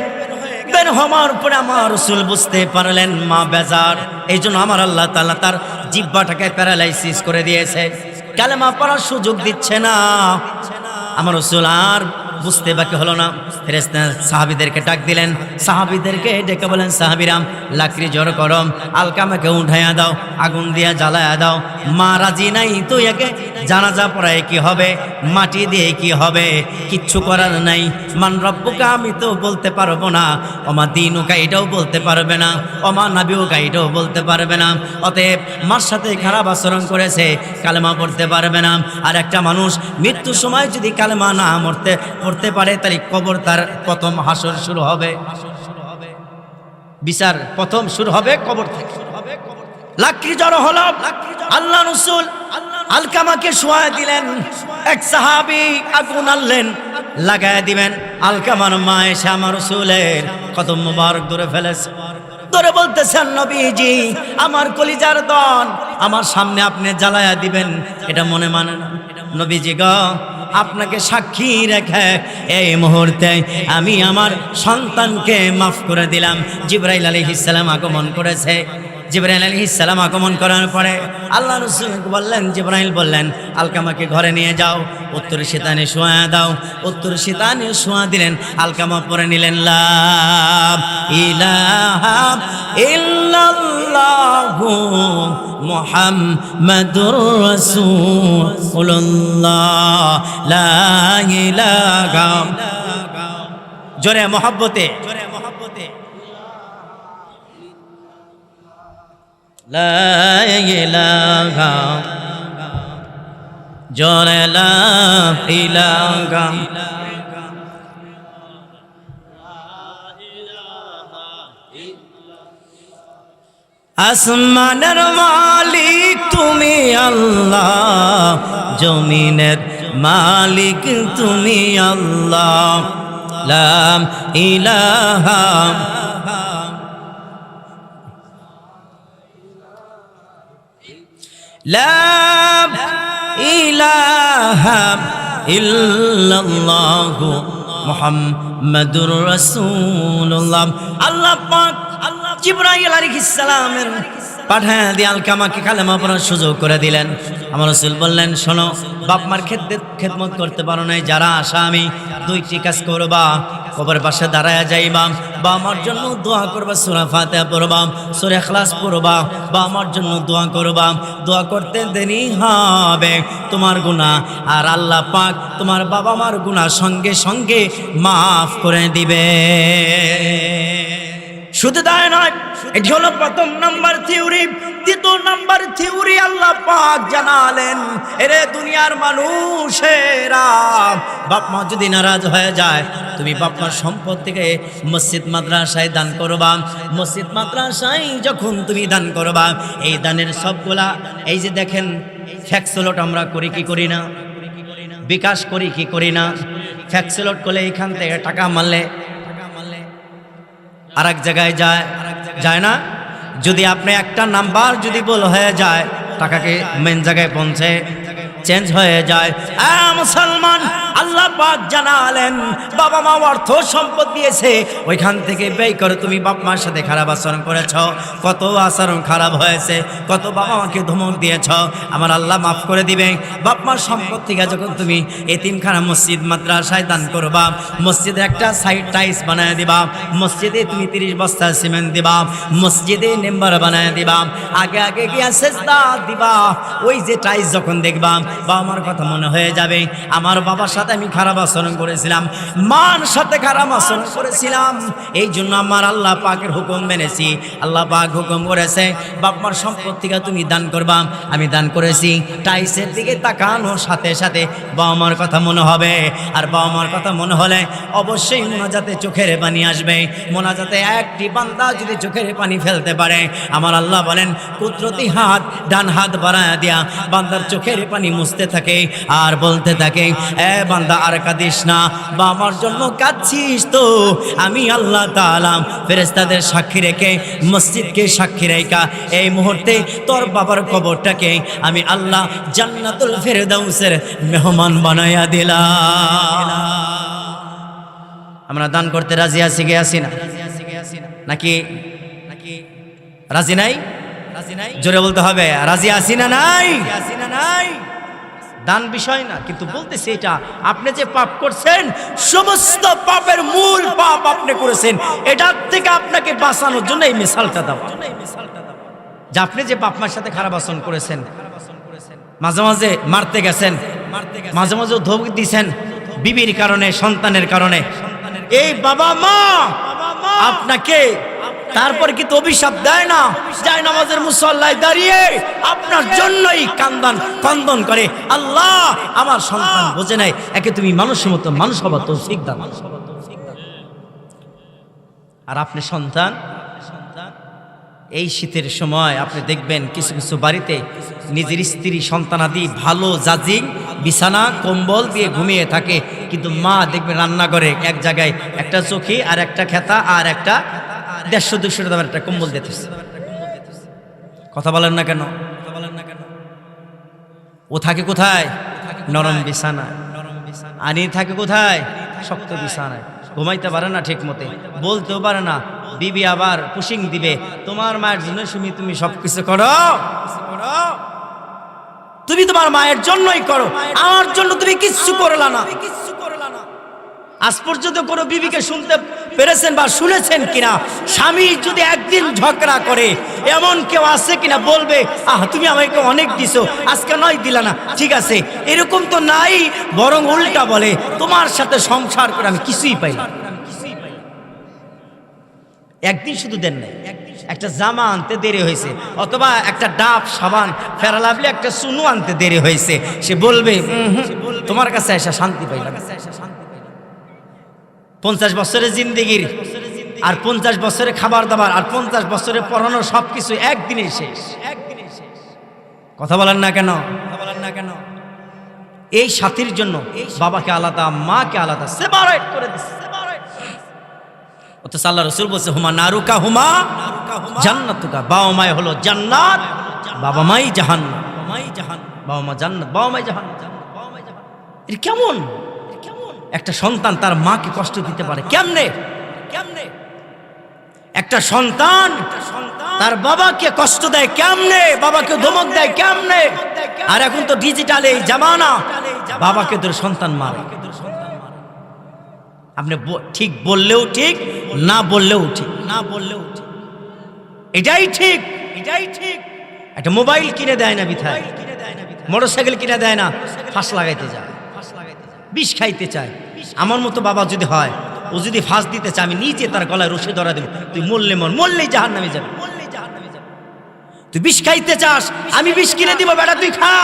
বের হওয়ার পরে আমার রাসূল বুঝতে পারলেন মা বেজার, এই জন্য আমার আল্লাহ তাআলা তার জিহ্বাটাকে প্যারালাইসিস করে দিয়েছে, কালেমা পড়ার সুযোগ দিচ্ছে না। আমার রাসূল আর বুঝতে বাকি হলো না। ফেরেশতা সাহাবীদেরকে ডাক দিলেন। সাহাবীদেরকে ডেকে বলেন, সাহাবীরাম লাকড়ি জড়ো করো, আলকামাকে উঠাইয়া দাও, আগুন দিয়া জ্বালায়া দাও। মা রাজি নাই তো একে জানাজা পড়ায় কি হবে, মাটি দিয়ে কি হবে, কিচ্ছু করার নাই। মান রব্বুকা আমি তো বলতে পারবো না, ওমা দীনুকা এটাও বলতে পারবে না, ওমা নাবিউকা এটাও বলতে পারবে না। অতএব মার সাথে খারাপ আচরণ করেছে, কালেমা পড়তে পারবে না। আর একটা মানুষ মৃত্যুর সময় যদি কালেমা না পড়তে পারে, তাহলে কবর তার প্রথম হাসর শুরু হবে, বিচার প্রথম শুরু হবে কবর থেকে। লাকড়ি জড়ো হলো, আল্লাহ রাসূল আলকামাকে শোয়া দিলেন। এক সাহাবী আগুন আনলেন, লাগায় দিবেন। আলকামার মা এসে আমার রাসূলের কদম মোবারক ধরে ফেলেছে, ধরে বলতেছেন, নবীজি আমার কলিজার দন, আমার সামনে আপনি জ্বালায়া দিবেন, এটা মনে মানে না। নবীজি গো, আপনাকে সাক্ষী রেখে এই মুহূর্তে আমি আমার সন্তানকে মাফ করে দিলাম। জিবরাইল আলাইহিস সালাম আগমন করেছে। জিবরাইল আলাইহিস সালাম আগমন করার পরে আল্লাহ রাসূলকে বললেন, জিবরাইল বললেন আলকামাকে ঘরে নিয়ে যাও, উত্তর শয়তানে শোয়া দাও। উত্তর শয়তানে শোয়া দিলেন, আলকামা পরে নিলেন লা ইলাহা ইল্লাল্লাহু মুহাম্মাদুর রাসূলুল্লাহ লা ইলাহা, জোরে মহব্বতে লা ইলাহা, জোরে লা ইলাহা আসমানের মালিক তুমি আল্লাহ, জমিনের মালিক তুমি আল্লাহ, লা ইলাহা লা ইলাহা ইল্লাল্লাহু মুহাম্মাদুর রাসূলুল্লাহ। আল্লাহ পাক জিবরাইল আলাইহিস সালামের পাঠায় দিয়ে আলকামাকে কালেমা পড়ার সুযোগ করে দিলেন। আমার রাসূল বললেন, শোনো, বাপ মার খেদমত করতে পারো নাই, যারা আসামি দুইটি কাজ করবা, কবর পাশে দাঁড়ায় যাইবা, বা আমার জন্য দোয়া করবা, সূরা ফাতিহা পড়বা, সূরা ইখলাস পড়বা, বা আমার জন্য দোয়া করবা। দোয়া করতে দেরি হবে তোমার গুনাহ, আর আল্লাহ পাক তোমার বাবা মার গুনাহ সঙ্গে সঙ্গে মাফ করে দিবে। শুধু তাই নয়, এটি হলো প্রথম নাম্বার থিওরি। দ্বিতীয় নাম্বার থিওরি আল্লাহ পাক জানালেন, এরে দুনিয়ার মানুষেরা, বাপ মা যদি নারাজ হয়ে যায়, তুমি বাপ মার সম্পদ থেকে মসজিদ মাদ্রাসায় দান করবা। মসজিদ মাদ্রাসায় যখন তুমি দান করবা, এই দানের সবগুলা, এই যে দেখেন ফ্যাক্সলট আমরা করি কি করি না, বিকাশ করি কি করি না, ফ্যাক্সলট করলে এখান থেকে টাকা মারলে আর এক জায়গায় যায় না। যদি আপনি একটা নাম্বার যদি ভুল হয়ে যায়, টাকাকে মেন জায়গায় পৌঁছে চেঞ্জ হয়ে যায়। মুসলমান, আল্লাহ পাক জানালেন, বাবা মা অর্থ সম্পদ দিয়েছে, ওইখান থেকে ব্যয় করে তুমি বাপ মার সাথে খারাপ আচরণ করেছ, কত আচরণ খারাপ হয়েছে, কত বাবা মাকে ধমক দিয়েছ, আমার আল্লাহ মাফ করে দিবে। বাপ মার সম্পদ থেকে যখন তুমি এতিমখানা মসজিদ মাদ্রাসায় দান করবা, মসজিদে একটা সাইড টাইলস বানায় দিবা, মসজিদে তুমি 30 বস্তা সিমেন্ট দিবা, মসজিদে মেম্বার বানায় দিবা, আগে আগে গিয়া সেজদা দিবা। ওই যে টাইলস যখন দেখবা, বাবা মার কথা মনে হয়ে যাবে, আমার বাবার সাথে আমি খারাপ আচরণ করেছিলাম, মার সাথে খারাপ আচরণ করেছিলাম, এই জন্য আমার আল্লাহ পাকের হুকুম মেনেছি। আল্লাহ পাক হুকুম করেছে বাপ মার সম্পদ থেকে তুমি দান করবা, আমি দান করেছি। টাইসের দিকে তাকানোর সাথে সাথে বাবা মার কথা মনে হবে, আর বাবা মার কথা মনে হলে অবশ্যই মোনাজাতে চোখের পানি আসবে। মোনাজাতে একটি বান্দা যদি চোখের পানি ফেলতে পারে, আমার আল্লাহ বলেন কুদরতি হাত, ডান হাত বাড়ায় দিয়া বান্দার চোখের পানি মুছতে থাকে আর বলতে থাকে, এ বান্দা আর কাঁদিস না, বা আমার জন্য কাঁদছিস তো আমি আল্লাহ তাআলা ফেরেশতাদের সাক্ষী রেখে, মসজিদকে সাক্ষী রেখা এই মুহূর্তে তোর বাবার কবরটাকে আমি আল্লাহ জান্নাতুল ফেরদাউসের মেহমান বানাইয়া দিলাম। আমরা দান করতে রাজি আছি কে আছি না, নাকি রাজি নাই? জোরে বলতে হবে, রাজি আছি না নাই? দান বিষয় না, কিন্তু বলতেছি এটা আপনি যে পাপ করছেন, সমস্ত পাপের মূল পাপ আপনি করেছেন, এটার থেকে আপনাকে বাঁচানোর জন্য এই মিসালটা দেওয়া, যে আপনি যে বাপ মার সাথে খারাপ আচরণ করেছেন, মাঝে মাঝে মারতে গেছেন, মাঝে মাঝে ধমক দিয়েছেন বিবির কারণে, সন্তানের কারণে, এই বাবা মা আপনাকে তারপর কি তো অভিশাপ দেয় না? যায় নামাজের মুসল্লায় দাঁড়িয়ে আপনার জন্যই কন্দন করে, আল্লাহ আমার সন্তান বোঝে নাই, একে তুমি মানুষের মতো মানুষ হবা তৌফিক দান। আর আপনি সন্তান, এই শীতের সময় আপনি দেখবেন কিছু কিছু বাড়িতে নিজের স্ত্রী সন্তানাদি ভালো জাজিং বিছানা কম্বল দিয়ে ঘুমিয়ে থাকে, কিন্তু মা দেখবেন রান্নাঘরে এক জায়গায় একটা চোখি আর একটা খেতা আর একটা 150-200 দামের একটা কম্বল দিতেছে। কথা বলেন না কেন? ও থাকে কোথায়? নরম বিছানায়। আনি থাকে কোথায়? শক্ত বিছানায়। ঘুমাইতে পারে না ঠিক মতে, বলতেও পারে না, বিবি আবার পুশিং দিবে, তোমার মায়ের জন্য তুমি সবকিছু করো, তুমি তোমার মায়ের জন্যই করো, আমার জন্য তুমি কিচ্ছু করলা না। আজ পর্যন্ত কোনো বিবিকে শুনতে পেরেছেন বা শুনেছেন কিনা স্বামী যদি একদিন ঝগড়া করে এমন কেউ আছে কিনা বলবে তুমি আমাকে অনেক দিছো, আজকে নয় দিলা না, ঠিক আছে, এরকম তো নাই। বরং উল্টা বলে তোমার সাথে সংসার করে আমি কিছুই পাই না। একদিন শুধু দেন নাই, একটা জামা আনতে দেরি হয়েছে, অথবা একটা ডাব সাবান ফেরালাবলে একটা সুনু আনতে দেরি হয়েছে, সে বলবে তোমার কাছে এসে শান্তি পাইলাম। 50 বছরের জিন্দেগির আর 50 বছরের খাবার দাবার আর 50 বছরের পড়ানো সবকিছু একদিনে শেষ। কথা বলেন না কেন? এই সাথীর জন্য বাবাকে আলাদা, মাকে আলাদা সেপারেট করে দিচ্ছে। অথচ আল্লাহ রাসূল বলছে হুমা নারুকা হুমা জান্নাতুকা, বাবা মায় হলো জান্নাত, বাবা মাই জাহান্নাম। বাবা মা জান্নাত, বাবা মাই জাহান্নাম। এটা কেমন একটা সন্তান তার মাকে কষ্ট দিতে পারে? কেমনে একটা সন্তান তার বাবাকে কষ্ট দেয়? কেমনে বাবাকে ধমক দেয়? কেমনে? আর এখন তো ডিজিটাল এই জামানা, বাবাকে তোর সন্তান মারে। আপনি ঠিক বললেও ঠিক, না বললেও ঠিক, এটাই ঠিক। একটা মোবাইল কিনে দেয় না বিথায়, মোটরসাইকেল কিনে দেয় না, ফাঁস লাগাইতে যায়, বিষ খাইতে চায়। আমার মতো বাবা যদি হয়, ও যদি ফাঁস দিতে চায়, আমি নিজে তার গলায় রশি ধরা দেব, তুই মরলে মর, মরলেই জাহান্নামে যাবে। তুই বিষ খাইতে চাস, আমি বিষ কিনে দিব, বেটা তুই খা,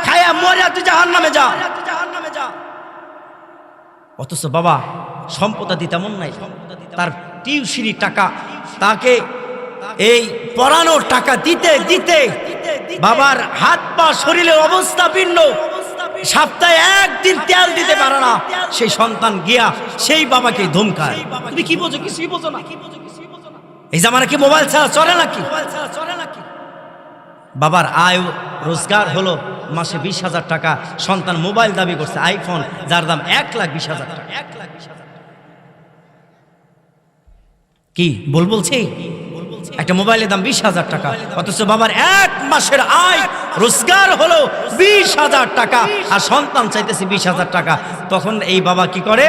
খায়া মরে তুই জাহান্নামে যা। অথচ বাবা সম্পদাদি তেমন নাই, তার টিউশনি টাকা, তাকে এই পড়ানোর টাকা দিতে দিতে বাবার হাত পা শরীরের অবস্থা ভিন্ন, সপ্তাহে একদিন তেল দিতে পারে না, সেই সন্তান গিয়া সেই বাবাকে ধমকায়। তুমি কি বোঝো? কিছুই বোঝো না। এই জামানা কি মোবাইল ছাড়া চলে নাকি? বাবার আয় রোজগার হলো মাসে 20,000 টাকা, সন্তান মোবাইল দাবি করছে আইফোন, যার দাম 1,20,000 টাকা। কি বলছি? একটা মোবাইলের দাম 20,000 টাকা, অথচ বাবার এক মাসের আয় রোজগার হলো 20,000 টাকা, আর সন্তান চাইতেছে 20,000 টাকা। তখন এই বাবা কি করে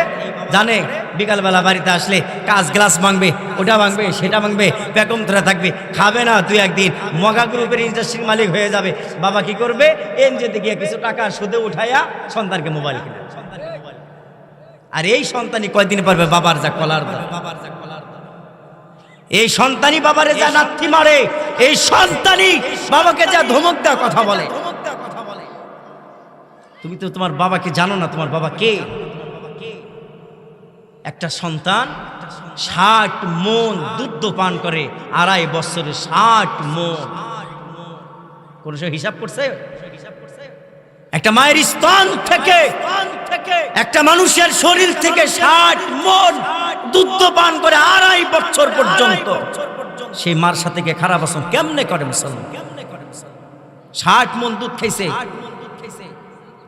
জানে? বিকালবেলা বাড়িতে আসলে কাজ গ্লাস ভাঙবে, ওটা ভাঙবে, সেটা ভাঙবে, বেগম ধরে থাকবে, খাবে না। তুই একদিন মগা গ্রুপের ইন্ডাস্ট্রির মালিক হয়ে যাবে। বাবা কি করবে? এনজিওতে গিয়ে কিছু টাকা সুদে উঠাইয়া সন্তানকে মোবাইল কিনে। আর এই সন্তানই কয়দিন পারবে বাবার যা কলার দাও, এই সন্তানই বাবারে যা নাথি মারে, এই সন্তানই বাবাকে যা ধমক দেওয়া কথা বলে। তুমি তো তোমার বাবাকে জানো না, তোমার বাবা কে? একটা সন্তান 60 মণ দুধ পান করে, 2.5 বছরে 60 মণ। কোন সে হিসাব করছে? একটা মায়ের স্তন থেকে, একটা মানুষের শরীর থেকে 60 মণ দুধ পান করে 2.5 বছর পর্যন্ত। সেই মার সাথে গিয়ে খারাপ আচরণ কেমনে করে মুসলমান? 60 মণ দুধ খাইছে,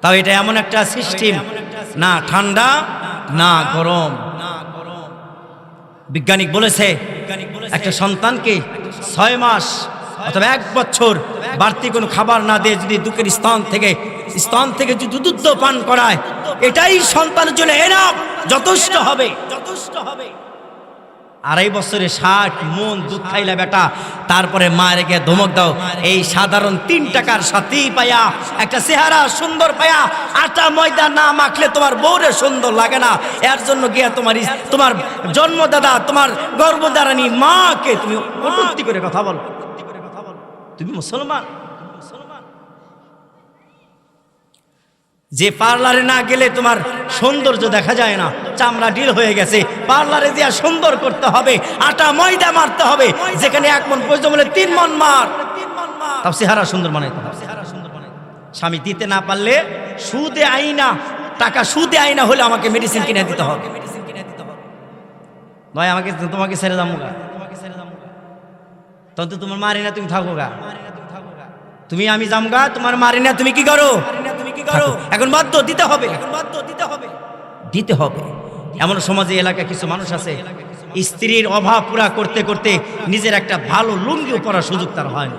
তাও এটা এমন একটা সিস্টেম, না ঠান্ডা না গরম। বিজ্ঞানিক বলেছে একটা সন্তানকে 6 মাস অথবা 1 বছর বাড়তি কোনো খাবার না দিয়ে যদি দুধের স্তন থেকে যদি দুধ পান করায়, এটাই সন্তানের জন্য এনাফ, যথেষ্ট হবে। 2.5 বছরে 60 মণ দুধ খাইলা বেটা, তারপরে মায়ের গিয়ে ধমক দাও। এই সাধারণ 3 টাকার সাথেই পায়া একটা চেহারা সুন্দর পায়া, আটা ময়দা না মাখলে তোমার বউরে সুন্দর লাগে না। এর জন্য গিয়া তোমার জন্মদাতা, তোমার গর্ভধারিণী মাকে তুমি কটূক্তি করে কথা বলো। তুমি মুসলমান? যে পার্লারে না গেলে তোমার সৌন্দর্য দেখা যায় না, চামড়া ঢিল হয়ে গেছে, পার্লারে দিয়া সুন্দর করতে হবে, আটা ময়দা মারতে হবে, যেখানে 1 মণ প্রয়োজন হলে 3 মণ মার, তাও চেহারা সুন্দর বানাইতে হবে। স্বামী দিতে না পারলে সুদে আইনা, টাকা সুদে আইনা হলে আমাকে মেডিসিন কিনে দিতে হবে, নয় আমাকে তোমাকে ছেড়ে যাবো গা, তখন তো তোমার মারি না, তুমি থাকো গা, তুমি আমি যামগা, তোমার মারি না, তুমি কি করো? এখন বাধ্য দিতে হবে। এমন সমাজে এলাকায় কিছু মানুষ আছে, স্ত্রীর অভাব পুরা করতে করতে নিজের একটা ভালো লুঙ্গিও পরার সুযোগ তার হয় না।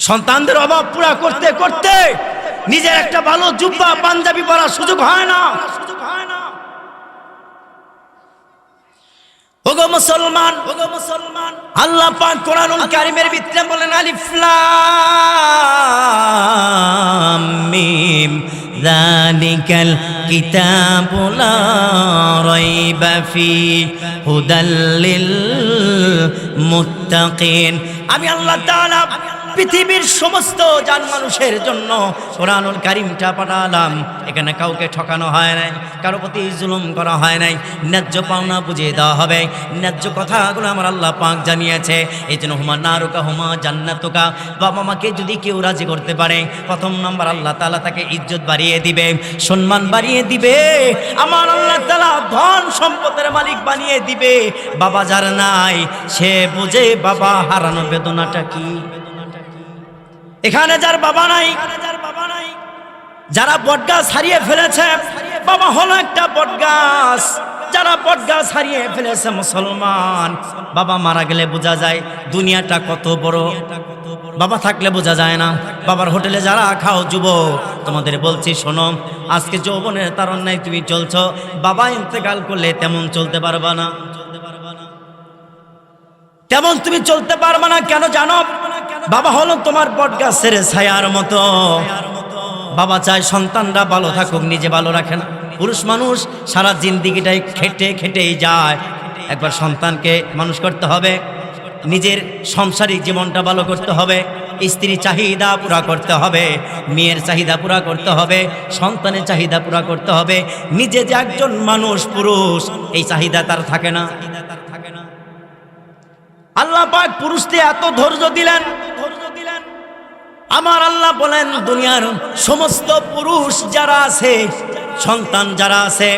সন্তানদের অভাব পুরা করতে করতে নিজের একটা ভালো জুব্বা পাঞ্জাবি পরার সুযোগ হয় না। ওগো মুসলমান, আল্লাহ পাক কোরআনুল কারীমের ভিতরে বলেন আলিফ লাম মিম যালিকাল কিতাবু লা রাইবা ফি হুদাল লিল মুত্তাকিন। আমি আল্লাহ তাআলা পৃথিবীর সমস্ত জান মানুষের জন্য কোরআনুল কারীমটা পাঠালাম। এখানে কাউকে ঠকানো হয় নাই, কারো প্রতি জুলুম করা হয় নাই, ন্যায্য পাওনা বুঝিয়ে দেওয়া হবে। ন্যায্য কথাগুলো আমার আল্লাহ পাক জানিয়েছে। এই জন্য হুমা নারুকা হুমা জান্নাতুকা, বাবা মাকে যদি কেউ রাজি করতে পারে, প্রথম নম্বর আল্লাহ তাআলা তাকে ইজ্জত বাড়িয়ে দিবে, সম্মান বাড়িয়ে দিবে। আমার আল্লাহ তাআলা ধন সম্পদের মালিক বানিয়ে দিবে। বাবা যার নাই সে বুঝে বাবা হারানো বেদনাটা কি। এখানে যার বাবা নাই, যারা বটগাছ হারিয়ে ফেলেছে, বাবা হলো একটা বটগাছ। যারা বটগাছ হারিয়ে ফেলেছে মুসলমান, বাবা মারা গেলে বোঝা যায় দুনিয়াটা কত বড়, বাবা থাকলে বোঝা যায় না। বাবার হোটেলে যারা খাও যুবক, তোমাদের বলছি শোনো, আজকে যৌবনের তারণ নাই তুমি চলছো, বাবা ইন্তেকাল করলে তেমন চলতে পারবা না, তেমন তুমি চলতে পারবা না। কেন জানো? বাবা হলো তোমার বটগাছের ছায়ার মতো। বাবা চায় সন্তানরা ভালো থাকুক, নিজে ভালো রাখে না। পুরুষ মানুষ সারা জিন্দিগিটাই খেটে খেটেই যায়। একবার সন্তানকে মানুষ করতে হবে, নিজের সাংসারিক জীবনটা ভালো করতে হবে, স্ত্রীর চাহিদা পুরা করতে হবে, মেয়ের চাহিদা পুরা করতে হবে, সন্তানের চাহিদা পুরা করতে হবে। নিজে যে একজন মানুষ পুরুষ, এই চাহিদা তার থাকে না। আল্লাহ পাক পুরুষকে এত ধৈর্য দিলেন। আমার আল্লাহ বলেন দুনিয়ার সমস্ত পুরুষ যারা আছে, সন্তান যারা আছে,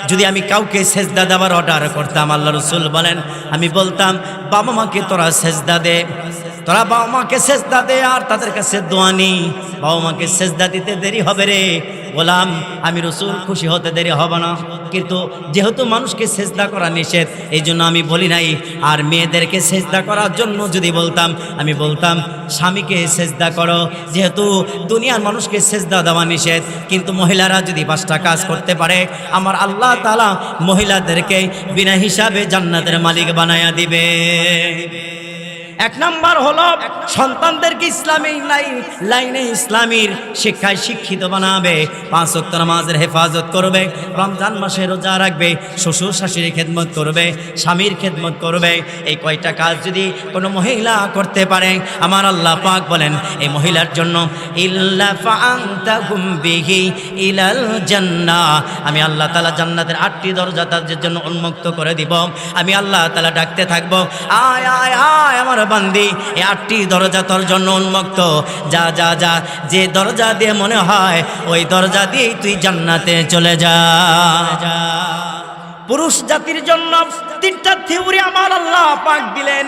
যদি আমি কাউকে সেজদা দেওয়ার অর্ডার করতাম, আল্লাহ রাসূল বলেন আমি বলতাম বাবা মাকে তোরা সেজদা দে, তোরা বাবা মাকে সেজদা দে আর তাদের কাছে দোয়া নি। বাবা মাকে সেজদা দিতে দেরি হবে রে গোলাম, আমি রাসূল খুশি হতে দেরি হবে না। কিন্তু যেহেতু মানুষকে সেজদা করা নিষেধ, এই জন্য আমি বলি নাই। আর মেয়েদেরকে সেজদা করার জন্য যদি বলতাম, আমি বলতাম স্বামীকে সেজদা করো, যেহেতু দুনিয়ার মানুষকে সেজদা দেওয়া নিষেধ। কিন্তু মহিলারা যদি 5টা কাজ করতে পারে, আমার আল্লাহ তাআলা মহিলাদেরকে বিনা হিসাবে জান্নাতের মালিক বানায়া দিবে। এক নাম্বার হলো সন্তানদেরকে ইসলামী লাইনে ইসলামীর শিক্ষায় শিক্ষিত বানাবে, 5 ওয়াক্ত নামাজের হেফাজত করবে, রমজান মাসে রোজা রাখবে, শ্বশুর শাশুড়ির খেদমত করবে, স্বামীর খেদমত করবে। এই কয়টা কাজ যদি কোনো মহিলা করতে পারে, আমার আল্লাহ পাক বলেন এই মহিলার জন্য ইল্লা ফাআনতাহুম বিহি ইলাল জান্নাহ, আমি আল্লাহ তাআলা জান্নাতের 8টি দরজা তাদের জন্য উন্মুক্ত করে দিব। আমি আল্লাহ তাআলা ডাকতে থাকবো, আয় আয় আয় আমার বান্দি, এই 8টি দরজা তোর জন্য উন্মুক্ত, যা যা যা, যে দরজা দিয়ে মনে হয় ওই দরজা দিয়ে তুই জান্নাতে চলে যা। পুরুষ জাতির জন্য 3টা থিওরি আমার আল্লাহ পাক দিলেন।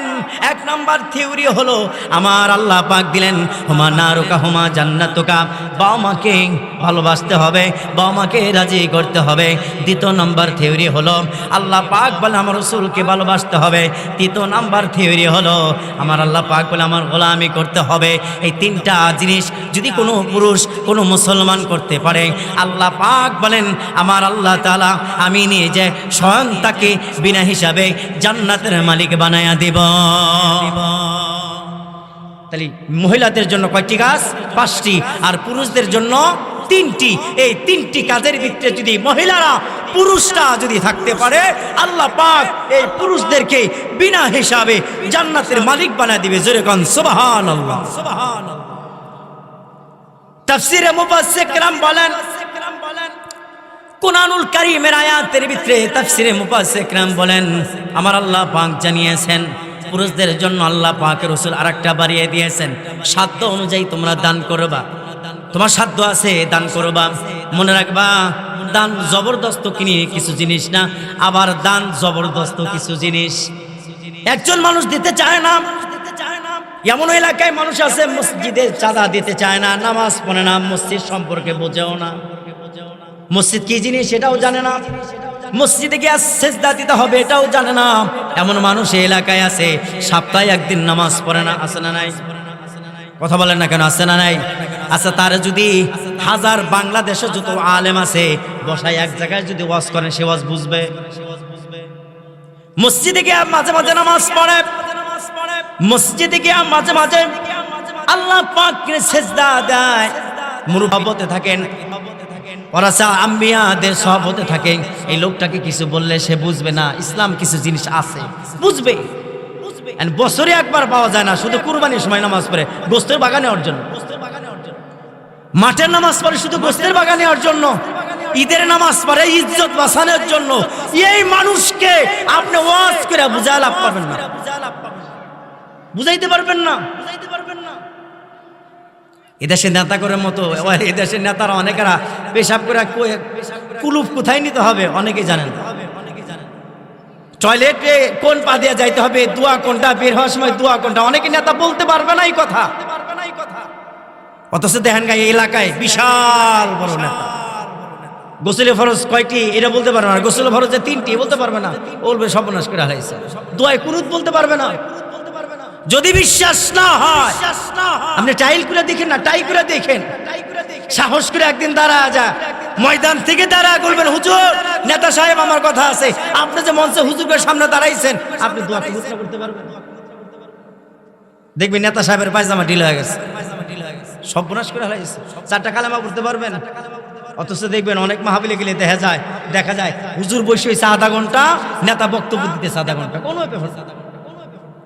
1 নাম্বার থিওরি হলো আমার আল্লাহ পাক দিলেন হুমা নারুকা হুমা জান্নাতুকা, বাবা মাকে ভালোবাসতে হবে, বাবা মাকে রাজি করতে হবে। 2 নাম্বার থিওরি হলো আল্লাহ পাক বলে আমার রাসূলকে ভালোবাসতে হবে। 3 নাম্বার থিওরি হলো আমার আল্লাহ পাক বলে আমার গোলামি করতে হবে। এই 3টা জিনিস যদি কোনো পুরুষ কোনো মুসলমান করতে পারে, আল্লাহ পাক বলেন আমার আল্লাহ তাআলা আমি নিজে স্বয়ং তাকে বিনা হিসাবে জান্নাতের মালিক বানায়া দিব। তাহলে মহিলাদের জন্য কয়টি কাজ? 5টি, আর পুরুষদের জন্য 3টি। এই 3টি কাজের ভিতরে যদি মহিলারা পুরুষরা যদি থাকতে পারে, আল্লাহ পাক এই পুরুষদেরকে বিনা হিসাবে জান্নাতের মালিক বানায় দিবে। জোরে কোন সুবহানাল্লাহ। তাফসীরে মুফাসসির کرام বলেন কুরআনুল কারীমের আয়াতের ভিতরে তাফসীরে মুফাসসির کرام বলেন আমার আল্লাহ পাক জানিয়েছেন পুরুষদের জন্য আল্লাহ পাকের রাসূল আরেকটা বাড়িয়ে দিয়েছেন, সাধ্য অনুযায়ী তোমরা দান করবা। তোমার সাধ্য আছে দান করবা। মনে রাখবা দান জবরদস্ত কিছু জিনিস না, আবার দান জবরদস্ত কিছু জিনিস। একজন মানুষ দিতে চায় না, এমন এলাকায় মানুষ আছে মসজিদে চাঁদা দিতে চায় না, নামাজ পড়ে না, মসজিদ সম্পর্কে বোঝেও না, মসজিদ কি জিনিস সেটাও জানে না। মসজিদে গিয়ে সেজদা দিতে হবে এটাও জানে না। এমন মানুষ এই এলাকায় আছে সপ্তাহে একদিন নামাজ পড়ে না, আছে না নাই? কথা বলেন না কেন, আছে না নাই? আচ্ছা, তার যদি হাজার বাংলাদেশে যত আলেম আছে বসায় এক জায়গায় যদি ওয়াজ করেন, সে ওয়াজ বুঝবে? মসজিদে গিয়ে মাঝে মাঝে নামাজ পড়ে, মসজিদে গিয়ে মাঝে মাঝে আল্লাহ পাককে সেজদা দেয়, মুরুব্বতে থাকেন, ওরাসা আম্বিয়াদের সহবতে থাকেন। এই লোকটাকে কিছু বললে সে বুঝবে না ইসলাম কিছু জিনিস আছে, বুঝবে। বছরে একবার পাওয়া যায় না, শুধু কুরবানির সময় নামাজ পড়ে গোস্তের বাগানে অর্জন, মাঠের নামাজ পড়ে শুধু গোস্তের বাগানে অর্জন, ঈদের নামাজ পড়ে ইজ্জত বাঁচানোর জন্য। এই মানুষকে আপনি ওয়াজ করে বুঝায় লাভ পাবেন না, বুঝাইতে পারবেন না। এদেশের নেতা করে মতো, এদেশের নেতারা অনেকেরা পেশাব করে কুলুপ কোথায় নিতে হবে অনেকে জানেন, টয়লেটে কোন পা দিয়ে যাইতে হবে, দোয়া কোনটা, বের হওয়ার সময় দোয়া কোনটা, অনেকে নেতা বলতে পারবে না এই কথা। অথচ দেখেন এই এলাকায় বিশাল বড় নেতা, গোসলে ফরজ কয়টি এটা বলতে পারবে না, গোসলে ফরজ যে 3টি বলতে পারবে না, বলবে সর্বনাশ করে হারাইছে। দোয়ায় কুনুত বলতে পারবে না। যদি বিশ্বাস না হয় আপনি টাইল করে দেখেন না, টাই করে দেখেন, সাহস করে একদিন দাঁড়া যা, ময়দান থেকে দাঁড়া বলবেন হুজুর নেতা সাহেব আমার কথা আছে, আপনি যে মঞ্চে হুজুরের সামনে দাঁড়াইছেন আপনি দোয়া করতে পারবেন? দেখবেন নেতা সাহেবের পায়জামা ঢিল হয়ে গেছে, সর্বনাশ করে হারাইছে। 4টা কালেমা পড়তে পারবেন? অথচ দেখবেন অনেক মাহফিলে গেলে দেখা যায় হুজুর বসে হয়েছে আধা ঘন্টা, নেতা বক্তব্য দিতেছে আধা ঘন্টা, কোন ব্যাপার?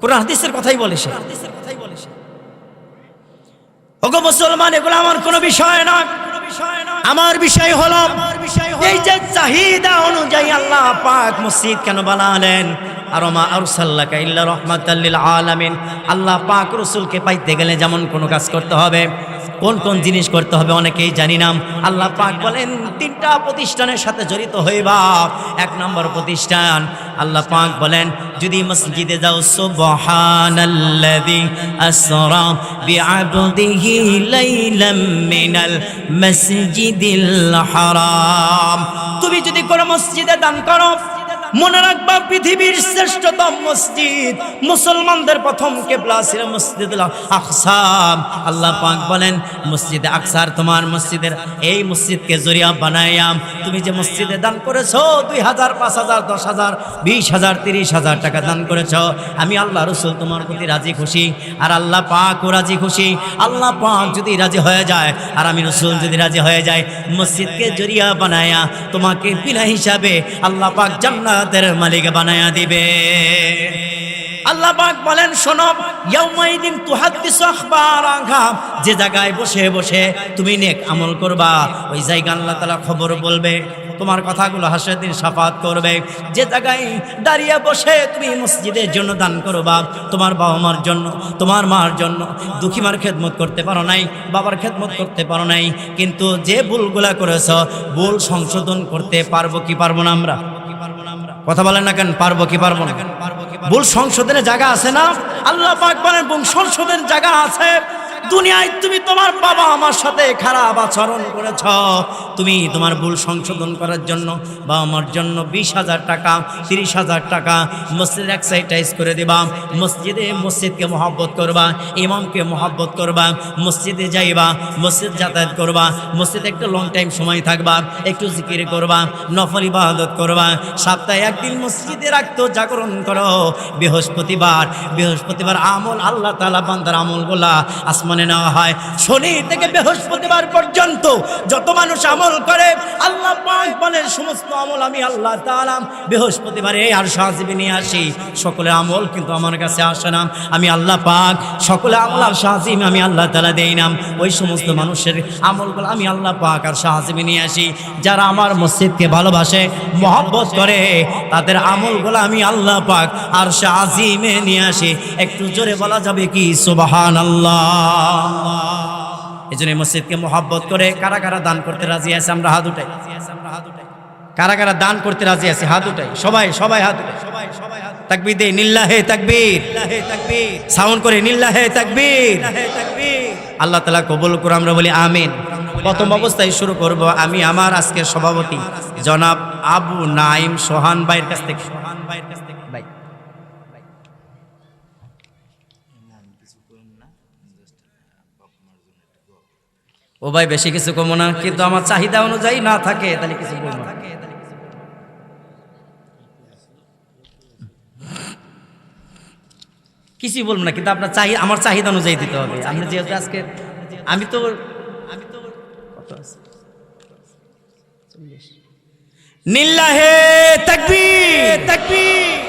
কোরআন হাদিসের কথাই বলে সে। ওগো মুসলমান, এগুলো আমার কোনো বিষয় নয়, আমার বিষয় হলো এই যে চাহিদা অনুযায়ী আল্লাহ পাক মসজিদ কেন বানালেন। আর মা আরসালনাকা ইল্লা রাহমাতাল লিল আলামিন। আল্লাহ পাক রাসূলকে পাইতে গেলে যেমন কোনো কাজ করতে হবে, কোন কোন জিনিস করতে হবে অনেকেই জানি না। আল্লাহ পাক বলেন 3টা প্রতিষ্ঠানের সাথে জড়িত হইবা। 1 নম্বর প্রতিষ্ঠান আল্লাহ পাক বলেন যদি মসজিদে যাও, সুবহানাল্লাযী আসরা বিআবদিহি লাইলাম মিনাল মাসজিদিল হারাম। তুমি যদি কোনো মসজিদে দান করো, মনে রাখবা পৃথিবীর শ্রেষ্ঠতম মসজিদ, মুসলমানদের প্রথম কিবলা ছিল মসজিদুল আকসা। আল্লাহ পাক বলেন মসজিদে আকসার তোমার মসজিদের এই মসজিদকে জরিয়া বানায়াম তুমি যে মসজিদে দান করেছো 2000, 5000, 10,000, 20,000, 30,000 টাকা দান করেছো, আমি আল্লাহ রাসূল তোমার প্রতি রাজি খুশি, আর আল্লাহ পাকও রাজি খুশি। আল্লাহ পাক যদি রাজি হয়ে যায় আর আমি রাসূল যদি রাজি হয়ে যায়, মসজিদকে জরিয়া বানায়া তোমাকে বিনা হিসাবে আল্লাহ পাক জান্নাত মালিক বানায়া দিবে। আল্লাহ পাক বলেন শোনো, ইয়াউমাইদিন তুহাদ্দিসু আখবারাহা, যে জায়গায় বসে বসে তুমি নেক আমল করবা ওই জায়গা আল্লাহ তাআলা খবর বলবে, তোমার কথাগুলো হাসরের দিন শাফাত করবে। যে জায়গায় দাঁড়িয়ে বসে তুমি মসজিদের জন্য দান করবা, তোমার বাবা মার জন্য, তোমার মার জন্য, দুঃখী মার খেদমত করতে পারো নাই, বাবার খেদমত করতে পারো নাই, কিন্তু যে ভুলগুলা করেছো ভুল সংশোধন করতে পারবো কি পারবো না? আমরা কথা বলেন না কেন, পারবো কি পারবো না? ভুল সংশোধনের জায়গা আছে না? আল্লাহ পাক বলেন ভুল সংশোধনের জায়গা আছে। দুনিয়ায় তুমি তোমার বাবা আমার সাথে খারাপ আচরণ করেছ, তুমি তোমার ভুল সংশোধন করার জন্য বাবা আমার জন্য 20,000 টাকা, 30,000 টাকা মসজিদে এক্সারসাইজ করে দিবা, মসজিদকে মহব্বত করবা, ইমামকে মহব্বত করবা, মসজিদে যাইবা, মসজিদ যাতায়াত করবা, মসজিদে একটু লং টাইম সময় থাকবা, একটু জিকির করবা, নফল ইবাদত করবা, সপ্তাহে একদিন মসজিদে রাখতো জাগরণ করো। বৃহস্পতিবার আমল আল্লাহ তাআলা বান্দার আমলগুলা আসমানে নেওয়া হয়। শনি থেকে বৃহস্পতিবার পর্যন্ত যত মানুষ আমল করে আল্লাহ পাক বলেন সমস্ত আমল আমি আল্লাহ তাআলা বৃহস্পতিবারে আরশ আজিমে নিয়ে আসি। সকলের আমল কিন্তু আমার কাছে আসে না, আমি আল্লাহ পাক সকলে আমল আরশ আজিমে আমি আল্লাহ তাআলা দেই না। ওই সমস্ত মানুষের আমলগুলো আমি আল্লাহ পাক আরশ আজিমে নিয়ে আসি। যারা আমার মসজিদকে ভালোবাসে, মহব্বত করে, তাদের আমলগুলো আমি আল্লাহ পাক আরশ আজিমে নিয়ে আসি। একটু জোরে বলা যাবে কি সুবহানাল্লাহ? এজন্য মসজিদকে মহব্বত করে কারা কারা দান করতে রাজি আছে? আমরা হাত উঠাই। কারা কারা দান করতে রাজি আছে? হাত উঠাই। সবাই হাত উঠাই। তাকবীর দে, লিল্লাহে তাকবীর, সাউন্ড করে লিল্লাহে তাকবীর। আল্লাহ তাআলা কবুল করে আমরা বলি আমিন। প্রথম অবস্থায় শুরু করব আমি আমার আজকের সভাপতি জনাব আবু নাইম সোহান ভাইয়ের কাছ থেকে ভাই ও ভাই বেশি কিছু কমো না, কিন্তু আমার চাহিদা অনুযায়ী না থাকে তাহলে কিছু বলবো না। কিছুই বলবো না, কিন্তু আপনার আমার চাহিদা অনুযায়ী দিতে হবে। আপনি যেহেতু আজকে আমি তো কত আছে? নিল্লাহে তাকবীর তাকবীর।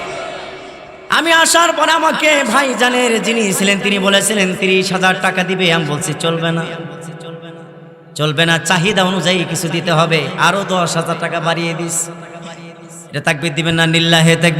আমি আসার পর আমাকে ভাইজানের যিনি ছিলেন তিনি বলেছিলেন 30,000 টাকা দিবে। আমি বলছি চলবে না, চলবে না, চাহিদা অনুযায়ী কিছু দিতে হবে। আরো 10,000 টাকা বাড়িয়ে দিস। এটা তাকবীর দিবেন না? নিল্লাহে তাকবীর।